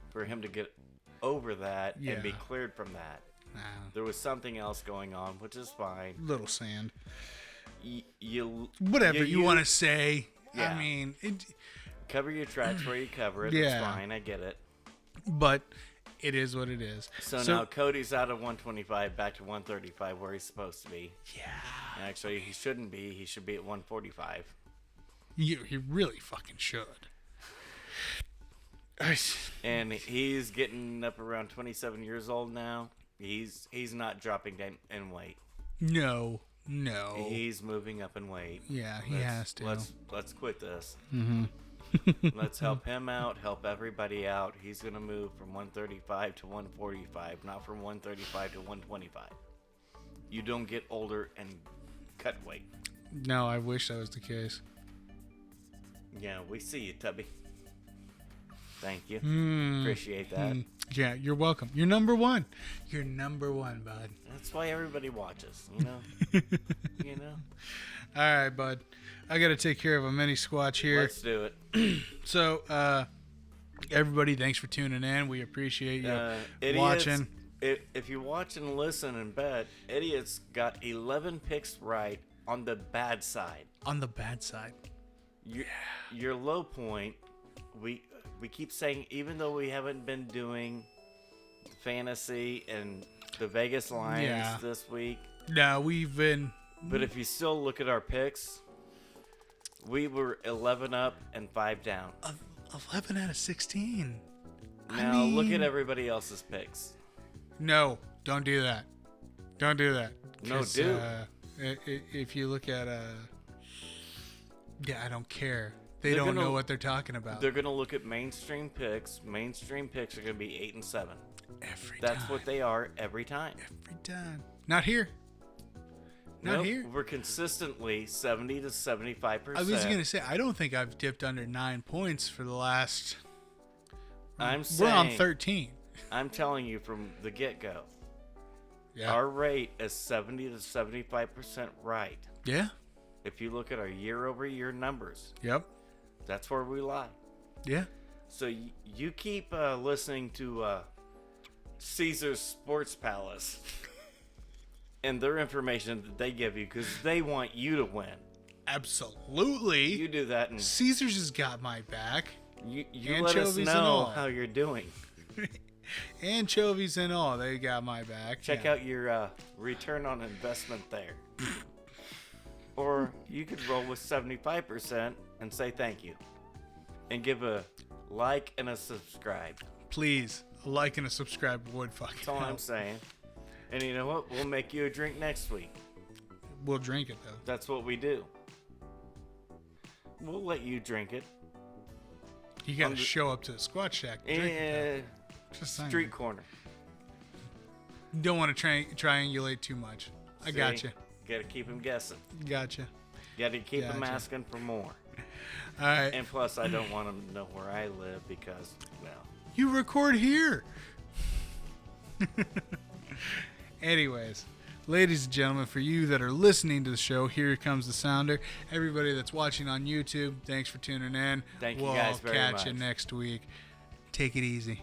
for him to get over that and be Yeah. cleared from that. Nah, There was something else going on, which is fine. little sand. You Whatever you want to say. Yeah. I mean, cover your tracks where you cover it. Yeah. It's fine. I get it. but it is what it is. So now Cody's out of 125 back to 135 where he's supposed to be. Yeah. Actually, he shouldn't be. He should be at 145. He really fucking should. And he's getting up around 27 years old now. He's not dropping down in weight. No. He's moving up in weight. Yeah, he has to. Let's quit this. Mm-hmm. Let's help him out, help everybody out. He's going to move from 135 to 145, not from 135 to 125. You don't get older and cut weight. No, I wish that was the case. Yeah, we see you, Tubby. Thank you. Mm. Appreciate that. Yeah, you're welcome. You're number one. You're number one, bud. That's why everybody watches, you know? You know? All right, bud. I got to take care of a mini squatch here. Let's do it. So, everybody, thanks for tuning in. We appreciate you Idiots, watching. If you watch and listen and bet, Idiots got 11 picks right on the bad side. On the bad side. Your low point, we keep saying, even though we haven't been doing fantasy and the Vegas lines this week. No, we've been. But if you still look at our picks, we were 11 up and 5 down. 11 out of 16. Now look at everybody else's picks. No, don't do that. Don't do that. No, do. If you look at I don't care. They don't know what they're talking about. They're gonna look at mainstream picks. Mainstream picks are gonna be 8 and 7. Every time. That's what they are every time. Every time. Not here. Not here. We're consistently 70 to 75%. I was going to say, I don't think I've dipped under 9 points for the last. We're on 13. I'm telling you from the get-go. Yeah. Our rate is 70 to 75% right. Yeah. If you look at our year-over-year numbers. Yep. That's where we lie. Yeah. So you keep listening to Caesar's Sports Palace and their information that they give you because they want you to win. Absolutely. You do that, and Caesars has got my back. you let us know how you're doing. Anchovies and all, they got my back. Check out your return on investment there. Or you could roll with 75% and say thank you. And give a like and a subscribe. Please. A like and a subscribe would fucking That's all help. I'm saying. And you know what? We'll make you a drink next week. We'll drink it, though. That's what we do. We'll let you drink it. You got to show up to the Squatch Shack to drink it, though. Just saying. Street corner. Don't want to triangulate too much. I gotcha. Got to keep him guessing. Gotcha. Got to keep him asking for more. All right. And plus, I don't want him to know where I live because, well. You record here. Anyways, ladies and gentlemen, for you that are listening to the show, here comes the sounder. Everybody that's watching on YouTube, thanks for tuning in. Thank you guys very much. We'll catch you next week. Take it easy.